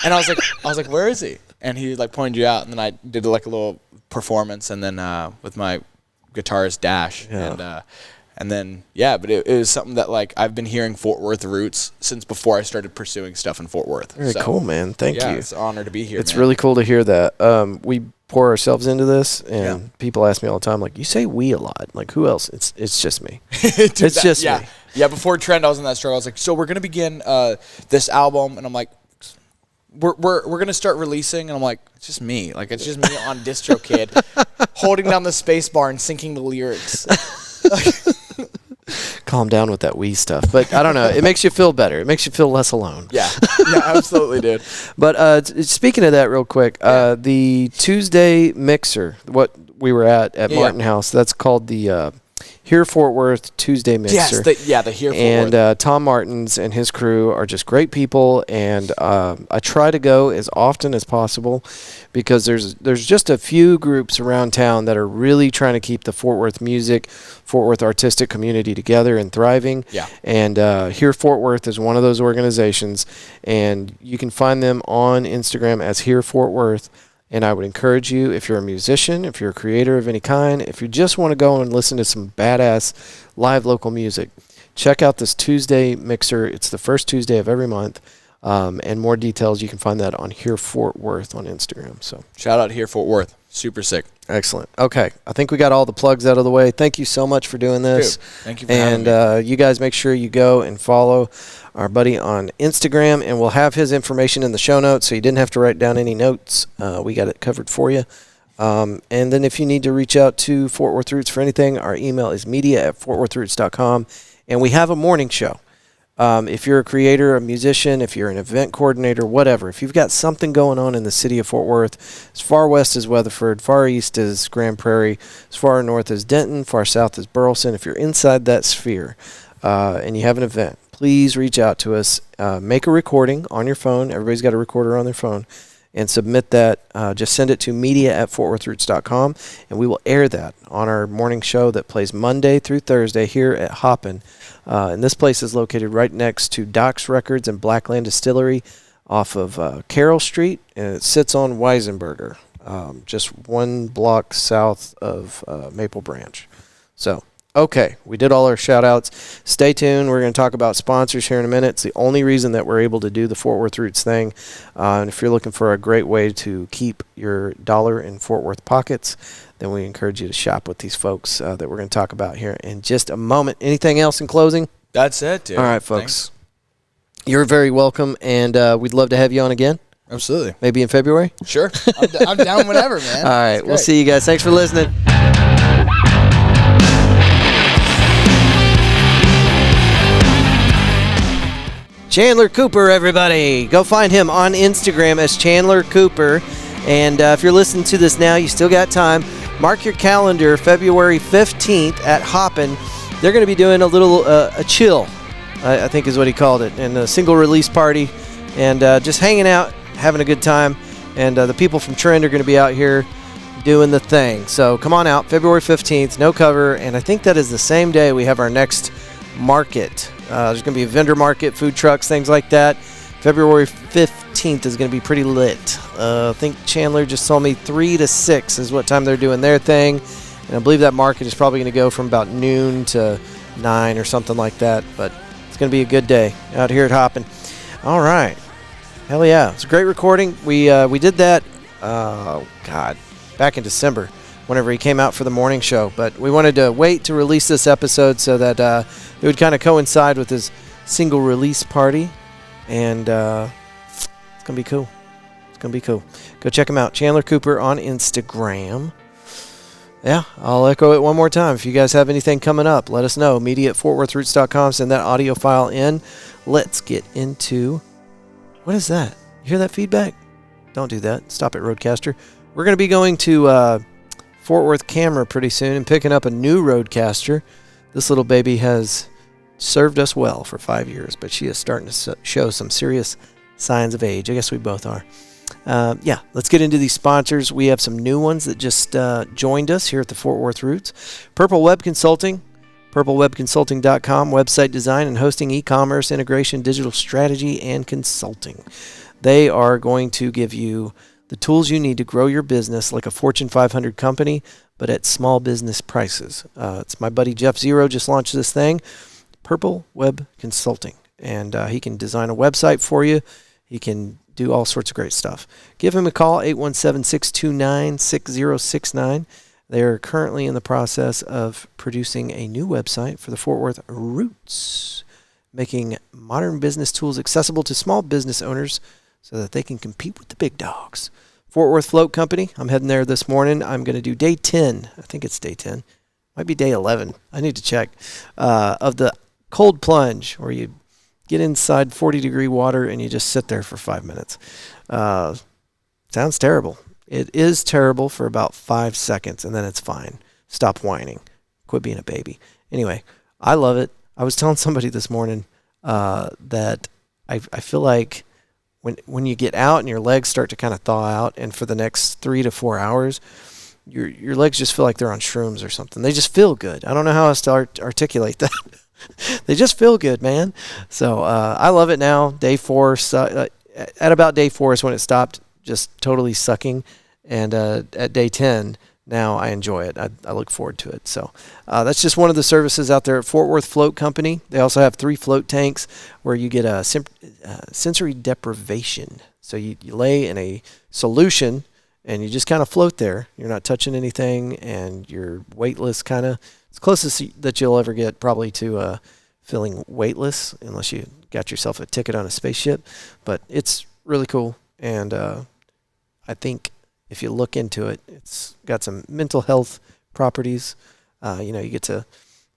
And I was like, "Where is he?" And he like pointed you out, and then I did like a little performance, and then with my guitarist Dash, and then but it was something that like I've been hearing Fort Worth Roots since before I started pursuing stuff in Fort Worth. Very cool, man. Thank you. It's an honor to be here. It's man. really cool to hear that. We pour ourselves into this, and people ask me all the time, like, you say we a lot. Like, who else? It's just me. Dude, it's just me. Yeah, before Trend, I was in that struggle. I was like, so we're gonna begin this album, and I'm like, we're gonna start releasing, and I'm like, it's just me. Like, it's just me on DistroKid, holding down the space bar and syncing the lyrics. Calm down with that we stuff. But I don't know. It makes you feel better. It makes you feel less alone. Yeah, absolutely, dude. But speaking of that real quick, the Tuesday mixer, what we were at Martin House, that's called the Here Fort Worth Tuesday Mixer. Yes, the Here Fort Worth. And Tom Martins and his crew are just great people, and I try to go as often as possible because there's just a few groups around town that are really trying to keep the Fort Worth music, Fort Worth artistic community together and thriving. Yeah. And Here Fort Worth is one of those organizations, and you can find them on Instagram as Here Fort Worth. And I would encourage you, if you're a musician, if you're a creator of any kind, if you just want to go and listen to some badass live local music, check out this Tuesday mixer. It's the first Tuesday of every month. And more details, you can find that on Here Fort Worth on Instagram. So shout out Here Fort Worth. Super sick. Excellent. Okay. I think we got all the plugs out of the way. Thank you so much for doing this. Dude, thank you for having me. And you guys make sure you go and follow our buddy on Instagram, and we'll have his information in the show notes, so you didn't have to write down any notes. We got it covered for you. And then if you need to reach out to Fort Worth Roots for anything, our email is media@fortworthroots.com. And we have a morning show. If you're a creator, a musician, if you're an event coordinator, whatever, if you've got something going on in the city of Fort Worth, as far west as Weatherford, far east as Grand Prairie, as far north as Denton, far south as Burleson, if you're inside that sphere and you have an event, please reach out to us. Make a recording on your phone. Everybody's got a recorder on their phone. And submit that. Just send it to media@fortworthroots.com, and we will air that on our morning show that plays Monday through Thursday here at Hoppin. And this place is located right next to Doc's Records and Blackland Distillery off of Carroll Street, and it sits on Weisenberger, just one block south of Maple Branch. So, okay, we did all our shout-outs. Stay tuned. We're going to talk about sponsors here in a minute. It's the only reason that we're able to do the Fort Worth Roots thing. And if you're looking for a great way to keep your dollar in Fort Worth pockets, then we encourage you to shop with these folks that we're going to talk about here in just a moment. Anything else in closing? That's it, dude. All right, folks. Thanks. You're very welcome, and we'd love to have you on again. Absolutely. Maybe in February? Sure. I'm down whenever, man. All right, we'll see you guys. Thanks for listening. Chandler Cooper, everybody. Go find him on Instagram as Chandler Cooper. And if you're listening to this now, you still got time. Mark your calendar, February 15th at Hoppin. They're going to be doing a little a chill, I think is what he called it, and a single release party. And just hanging out, having a good time. And the people from Trend are going to be out here doing the thing. So come on out, February 15th, no cover. And I think that is the same day we have our next market. There's going to be a vendor market, food trucks, things like that. February 15th is going to be pretty lit. I think Chandler just told me 3 to 6 is what time they're doing their thing. And I believe that market is probably going to go from about noon to 9 or something like that. But it's going to be a good day out here at Hoppin. All right. Hell yeah. It's a great recording. We did that, back in December whenever he came out for the morning show. But we wanted to wait to release this episode so that it would kind of coincide with his single release party. And it's going to be cool. It's going to be cool. Go check him out. Chandler Cooper on Instagram. Yeah, I'll echo it one more time. If you guys have anything coming up, let us know. media@fortworthroots.com. Send that audio file in. Let's get into... What is that? You hear that feedback? Don't do that. Stop it, Roadcaster. We're going to be going to Fort Worth Camera pretty soon and picking up a new Roadcaster. This little baby has served us well for 5 years, but she is starting to show some serious signs of age. I guess we both are. Let's get into these sponsors. We have some new ones that just joined us here at the Fort Worth Roots. Purple Web Consulting, purplewebconsulting.com, website design and hosting, e-commerce, integration, digital strategy, and consulting. They are going to give you the tools you need to grow your business like a Fortune 500 company, but at small business prices. It's my buddy Jeff Zero just launched this thing, Purple Web Consulting, and he can design a website for you. He can do all sorts of great stuff. Give him a call, 817-629-6069. They're currently in the process of producing a new website for the Fort Worth Roots, making modern business tools accessible to small business owners so that they can compete with the big dogs. Fort Worth Float Company, I'm heading there this morning. I'm going to do day 10. I think it's day 10. Might be day 11. I need to check. Of the cold plunge, where you get inside 40-degree water and you just sit there for 5 minutes. Sounds terrible. It is terrible for about 5 seconds, and then it's fine. Stop whining. Quit being a baby. Anyway, I love it. I was telling somebody this morning that I feel like when you get out and your legs start to kind of thaw out, and for the next 3 to 4 hours, your legs just feel like they're on shrooms or something. They just feel good. I don't know how else to articulate that. They just feel good, man. So I love it now. Day 4, at about day 4 is when it stopped just totally sucking. And at day 10, now I enjoy it. I look forward to it. So that's just one of the services out there at Fort Worth Float Company. They also have 3 float tanks where you get a sensory deprivation. So you lay in a solution and you just kind of float there. You're not touching anything and you're weightless kind of. It's closest that you'll ever get probably to feeling weightless unless you got yourself a ticket on a spaceship. But it's really cool. And I think if you look into it, it's got some mental health properties. You get to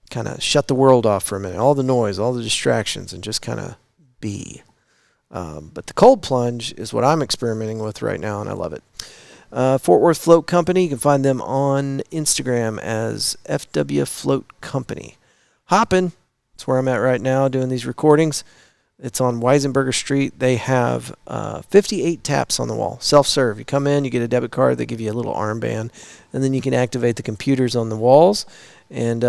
kind of shut the world off for a minute, all the noise, all the distractions, and just kind of be. But the cold plunge is what I'm experimenting with right now, and I love it. Fort Worth Float Company, you can find them on Instagram as FW Float Company. Hoppin, that's where I'm at right now doing these recordings. It's on Weisenberger Street. They have 58 taps on the wall, self-serve. You come in, you get a debit card, they give you a little armband, and then you can activate the computers on the walls and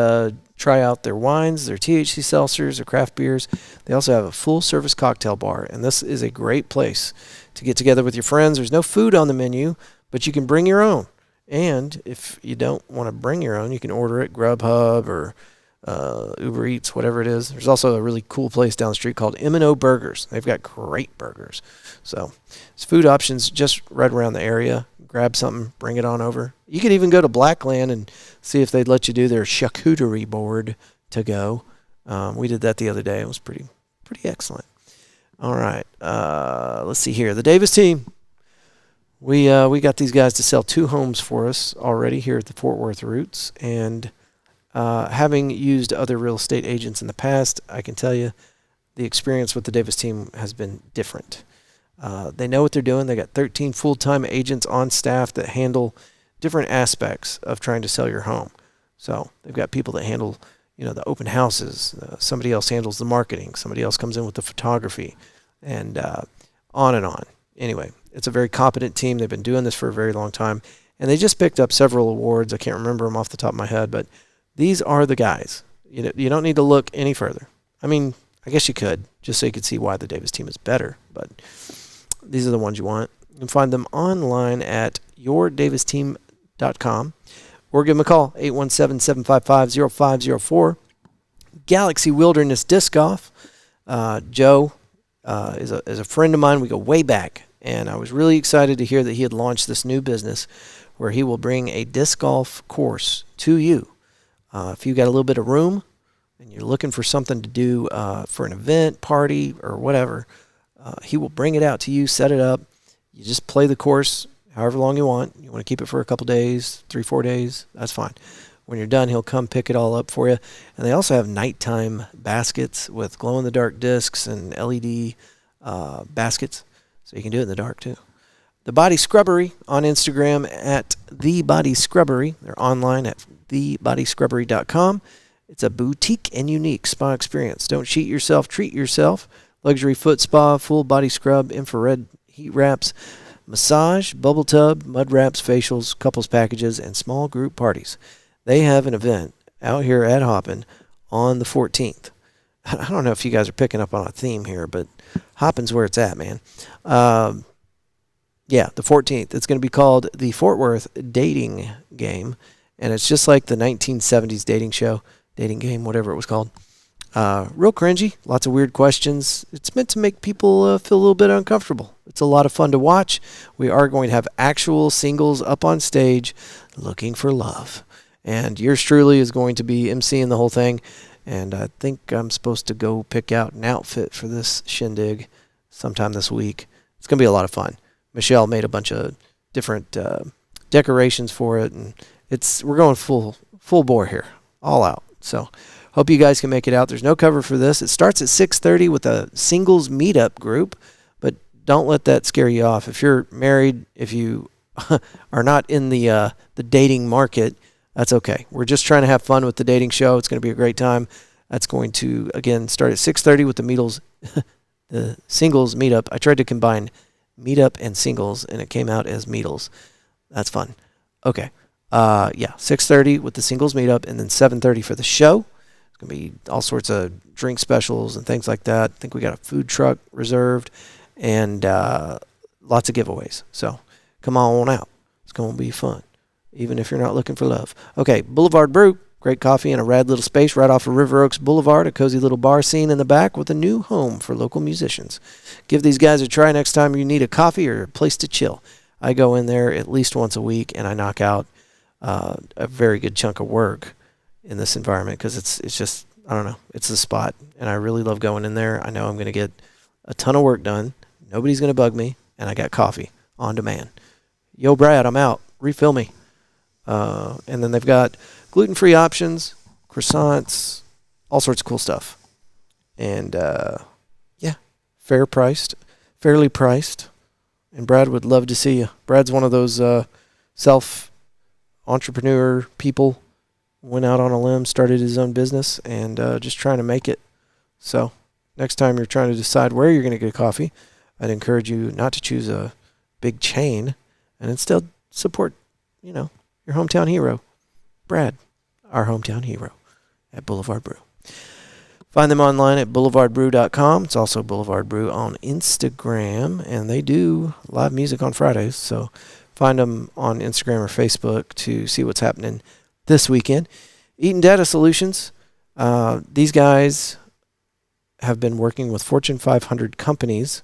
try out their wines, their THC seltzers, their craft beers. They also have a full-service cocktail bar, and this is a great place to get together with your friends. There's no food on the menu, but you can bring your own. And if you don't want to bring your own, you can order it Grubhub or Uber Eats, whatever it is. There's also a really cool place down the street called M&O Burgers. They've got great burgers. So it's food options just right around the area. Grab something, bring it on over. You could even go to Blackland and see if they'd let you do their charcuterie board to go. We did that the other day. It was pretty excellent. All right. Let's see here. The Davis team. We got these guys to sell 2 homes for us already here at the Fort Worth Roots, and having used other real estate agents in the past, I can tell you the experience with the Davis team has been different. They know what they're doing. They got 13 full-time agents on staff that handle different aspects of trying to sell your home. So they've got people that handle, the open houses. Somebody else handles the marketing. Somebody else comes in with the photography, and on and on. Anyway, it's a very competent team. They've been doing this for a very long time, and they just picked up several awards. I can't remember them off the top of my head, but these are the guys. You don't need to look any further. I mean, I guess you could, just so you could see why the Davis team is better. But these are the ones you want. You can find them online at yourdavisteam.com or give them a call, 817-755-0504. Galaxy Wilderness Disc Golf. Joe is a friend of mine. We go way back, and I was really excited to hear that he had launched this new business where he will bring a disc golf course to you. If you've got a little bit of room and you're looking for something to do for an event, party, or whatever, he will bring it out to you, set it up. You just play the course however long you want. You want to keep it for a couple days, 3-4 days, that's fine. When you're done, he'll come pick it all up for you. And they also have nighttime baskets with glow-in-the-dark discs and LED baskets, so you can do it in the dark too. The Body Scrubbery on Instagram at The Body Scrubbery. They're online at thebodyscrubbery.com. It's a boutique and unique spa experience. Don't cheat yourself, treat yourself. Luxury foot spa, full body scrub, infrared heat wraps, massage, bubble tub, mud wraps, facials, couples packages, and small group parties. They have an event out here at Hoppin on the 14th. I don't know if you guys are picking up on a theme here, but Hoppin's where it's at, man. Yeah, the 14th. It's going to be called the Fort Worth Dating Game, and it's just like the 1970s dating show, dating game, whatever it was called. Real cringy, lots of weird questions. It's meant to make people feel a little bit uncomfortable. It's a lot of fun to watch. We are going to have actual singles up on stage looking for love. And yours truly is going to be emceeing the whole thing. And I think I'm supposed to go pick out an outfit for this shindig sometime this week. It's going to be a lot of fun. Michelle made a bunch of different decorations for it, and we're going full bore here, all out. So hope you guys can make it out. There's no cover for this. It starts at 6:30 with a singles meetup group, but don't let that scare you off. If you're married, if you are not in the dating market, that's okay. We're just trying to have fun with the dating show. It's going to be a great time. That's going to, again, start at 6:30 with the singles meetup. I tried to combine meetup and singles, and it came out as meetles. That's fun. Okay. 6:30 with the singles meetup, and then 7:30 for the show. It's going to be all sorts of drink specials and things like that. I think we got a food truck reserved, and lots of giveaways. So come on out. It's going to be fun, even if you're not looking for love. Okay, Boulevard Brew. Great coffee in a rad little space right off of River Oaks Boulevard, a cozy little bar scene in the back with a new home for local musicians. Give these guys a try next time you need a coffee or a place to chill. I go in there at least once a week, and I knock out a very good chunk of work in this environment because it's just, I don't know, it's the spot. And I really love going in there. I know I'm going to get a ton of work done. Nobody's going to bug me, and I got coffee on demand. Yo, Brad, I'm out. Refill me. And then they've got gluten-free options, croissants, all sorts of cool stuff. And fairly priced. And Brad would love to see you. Brad's one of those self-entrepreneur people. Went out on a limb, started his own business, and just trying to make it. So next time you're trying to decide where you're going to get coffee, I'd encourage you not to choose a big chain and instead support, your hometown hero, Brad, our hometown hero at Boulevard Brew. Find them online at boulevardbrew.com. It's also Boulevard Brew on Instagram, and they do live music on Fridays. So find them on Instagram or Facebook to see what's happening this weekend. Eaton Data Solutions. These guys have been working with Fortune 500 companies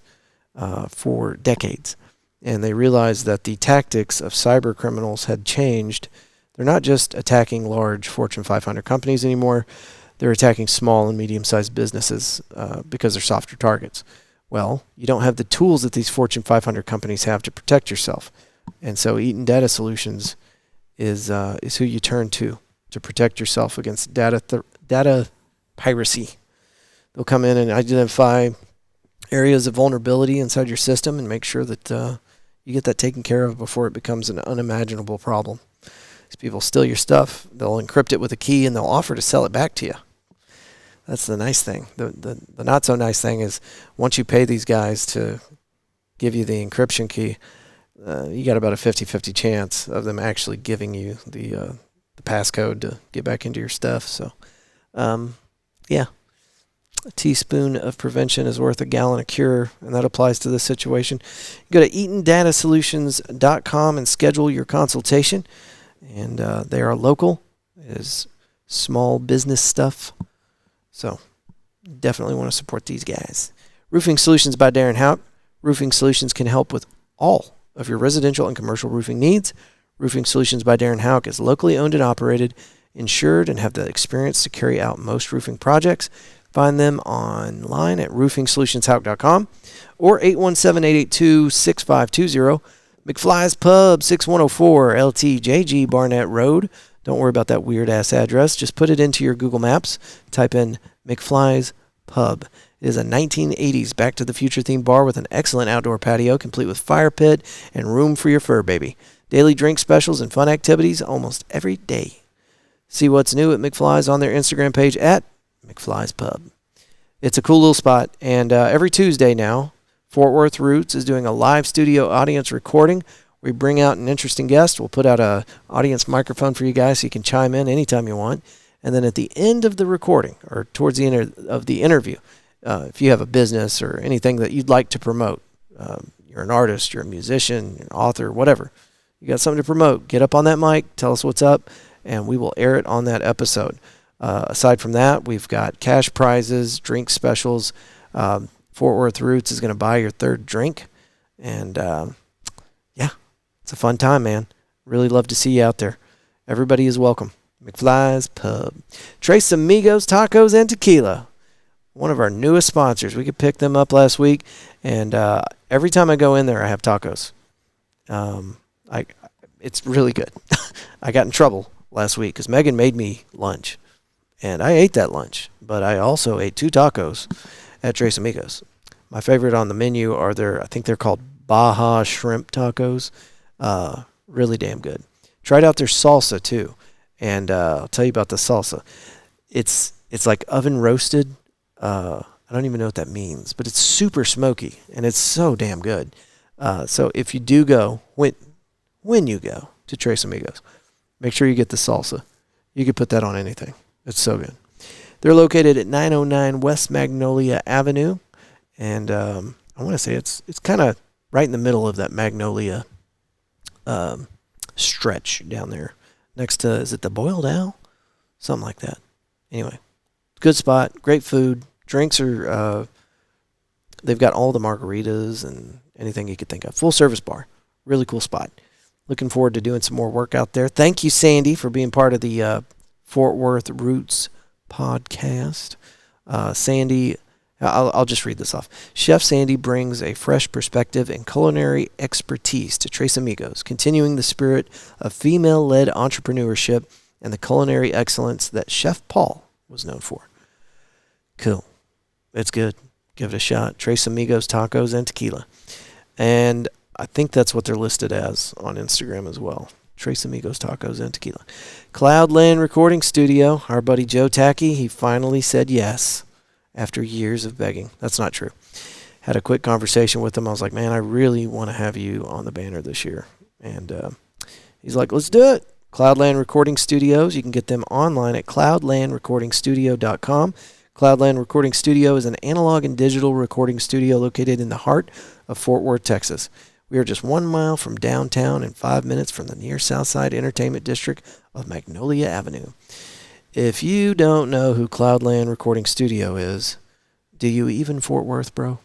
for decades, and they realized that the tactics of cyber criminals had changed. They're not just attacking large Fortune 500 companies anymore. They're attacking small and medium-sized businesses because they're softer targets. Well, you don't have the tools that these Fortune 500 companies have to protect yourself. And so Eaton Data Solutions is who you turn to protect yourself against data piracy. They'll come in and identify areas of vulnerability inside your system and make sure that you get that taken care of before it becomes an unimaginable problem. These people steal your stuff, they'll encrypt it with a key, and they'll offer to sell it back to you. That's the nice thing. The not so nice thing is once you pay these guys to give you the encryption key, you got about a 50-50 chance of them actually giving you the passcode to get back into your stuff. So, a teaspoon of prevention is worth a gallon of cure, and that applies to this situation. Go to EatonDataSolutions.com and schedule your consultation. And they are local. It is small business stuff. So definitely want to support these guys. Roofing Solutions by Darren Houck. Roofing Solutions can help with all of your residential and commercial roofing needs. Roofing Solutions by Darren Houck is locally owned and operated, insured, and have the experience to carry out most roofing projects. Find them online at roofingsolutionsHouck.com or 817-882-6520. McFly's Pub, 6104 LTJG Barnett Road. Don't worry about that weird-ass address. Just put it into your Google Maps. Type in McFly's Pub. It is a 1980s Back to the Future-themed bar with an excellent outdoor patio, complete with fire pit and room for your fur baby. Daily drink specials and fun activities almost every day. See what's new at McFly's on their Instagram page at McFly's Pub. It's a cool little spot, and every Tuesday now, Fort Worth Roots is doing a live studio audience recording. We bring out an interesting guest. We'll put out a audience microphone for you guys so you can chime in anytime you want. And then at the end of the recording, or towards the end of the interview, if you have a business or anything that you'd like to promote, you're an artist, you're a musician, you're an author, whatever, you got something to promote, get up on that mic, tell us what's up, and we will air it on that episode. Aside from that, we've got cash prizes, drink specials. Fort Worth Roots is going to buy your third drink. And, it's a fun time, man. Really love to see you out there. Everybody is welcome. McFly's Pub. Tres Amigos Tacos and Tequila. One of our newest sponsors. We could pick them up last week. And every time I go in there, I have tacos. It's really good. I got in trouble last week because Megan made me lunch. And I ate that lunch. But I also ate 2 tacos at Tres Amigos. My favorite on the menu are I think they're called Baja Shrimp Tacos. Really damn good. Tried out their salsa too. And I'll tell you about the salsa. It's like oven roasted. I don't even know what that means, but it's super smoky and it's so damn good. So if you do go, when you go to Tres Amigos, make sure you get the salsa. You can put that on anything. It's so good. They're located at 909 West Magnolia Avenue, and I want to say it's kind of right in the middle of that Magnolia stretch down there, next to, is it the Boiled Owl? Something like that. Anyway, good spot, great food. Drinks are, they've got all the margaritas and anything you could think of. Full service bar. Really cool spot. Looking forward to doing some more work out there. Thank you, Sandy, for being part of the Fort Worth Roots podcast. Sandy, I'll just read this off. Chef Sandy brings a fresh perspective and culinary expertise to Tres Amigos, continuing the spirit of female-led entrepreneurship and the culinary excellence that Chef Paul was known for. Cool. It's good. Give it a shot. Tres Amigos Tacos and Tequila. And I think that's what they're listed as on Instagram as well. Tres Amigos Tacos and Tequila. Cloudland Recording Studio. Our buddy Joe Tacky, he finally said yes after years of begging. That's not true. Had a quick conversation with him. I was like, man, I really want to have you on the banner this year. And he's like, let's do it. Cloudland Recording Studios. You can get them online at cloudlandrecordingstudio.com. Cloudland Recording Studio is an analog and digital recording studio located in the heart of Fort Worth, Texas. We are just 1 mile from downtown and 5 minutes from the near Southside Entertainment District of Magnolia Avenue. If you don't know who Cloudland Recording Studio is, do you even Fort Worth, bro?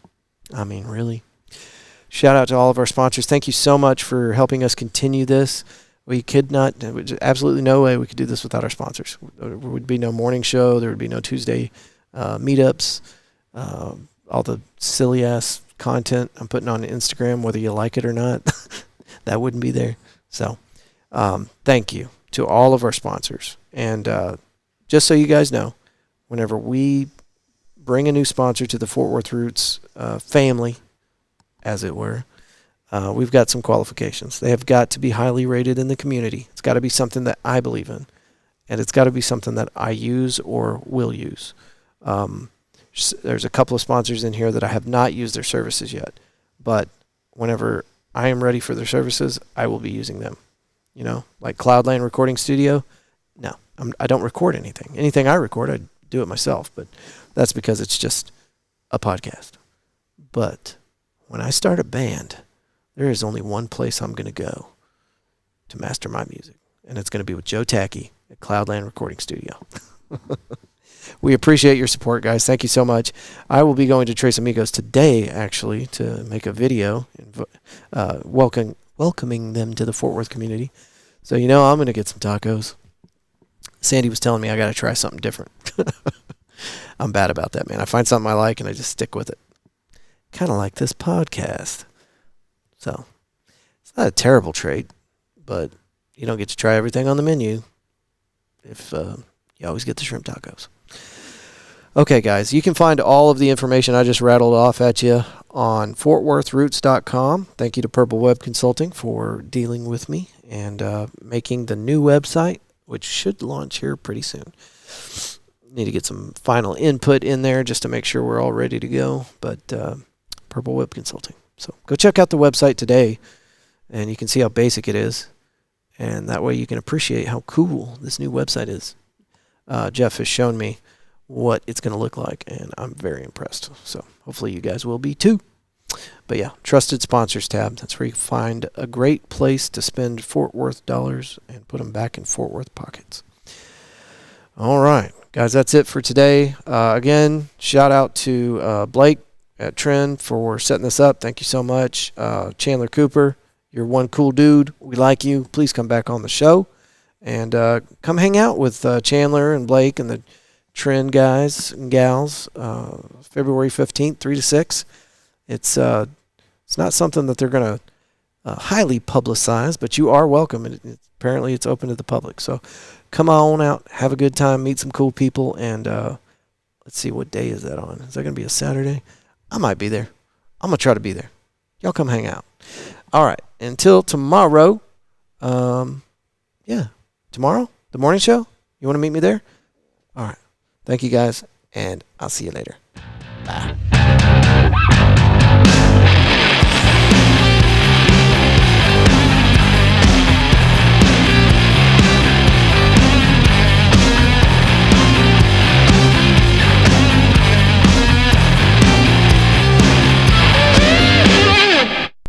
I mean, really? Shout out to all of our sponsors. Thank you so much for helping us continue this. We could not, absolutely no way we could do this without our sponsors. There would be no morning show. There would be no Tuesday meetups. All the silly ass content I'm putting on Instagram, whether you like it or not, that wouldn't be there. So thank you to all of our sponsors. And just so you guys know, whenever we bring a new sponsor to the Fort Worth Roots family, as it were, we've got some qualifications. They have got to be highly rated in the community. It's got to be something that I believe in, and it's got to be something that I use or will use. There's a couple of sponsors in here that I have not used their services yet, but whenever I am ready for their services, I will be using them. You know, like Cloudland Recording Studio. No, I don't record anything. Anything I record, I do it myself, but that's because it's just a podcast. But when I start a band, there is only one place I'm going to go to master my music, and it's going to be with Joe Tacky at Cloudland Recording Studio. We appreciate your support, guys. Thank you so much. I will be going to Tres Amigos today, actually, to make a video welcoming them to the Fort Worth community. So, you know, I'm going to get some tacos. Sandy was telling me I got to try something different. I'm bad about that, man. I find something I like, and I just stick with it. Kind of like this podcast. So, it's not a terrible trait, but you don't get to try everything on the menu if you always get the shrimp tacos. Okay, guys, you can find all of the information I just rattled off at you on fortworthroots.com. Thank you to Purple Web Consulting for dealing with me and making the new website, which should launch here pretty soon. Need to get some final input in there just to make sure we're all ready to go, but Purple Web Consulting. So go check out the website today, and you can see how basic it is, and that way you can appreciate how cool this new website is. Jeff has shown me what it's going to look like, and I'm very impressed. So hopefully you guys will be too. But yeah, Trusted Sponsors tab. That's where you find a great place to spend Fort Worth dollars and put them back in Fort Worth pockets. All right, guys, that's it for today. Again, shout out to Blake at Trend for setting this up. Thank you so much. Chandler Cooper, you're one cool dude. We like you. Please come back on the show and come hang out with Chandler and Blake and the Trend guys and gals. February 15th, 3 to 6. It's not something that they're going to highly publicize, but you are welcome. And apparently it's open to the public. So come on out, have a good time, meet some cool people, and let's see, what day is that on? Is that going to be a Saturday? I might be there. I'm going to try to be there. Y'all come hang out. All right. Until tomorrow. Tomorrow? The morning show? You want to meet me there? All right. Thank you, guys, and I'll see you later. Bye.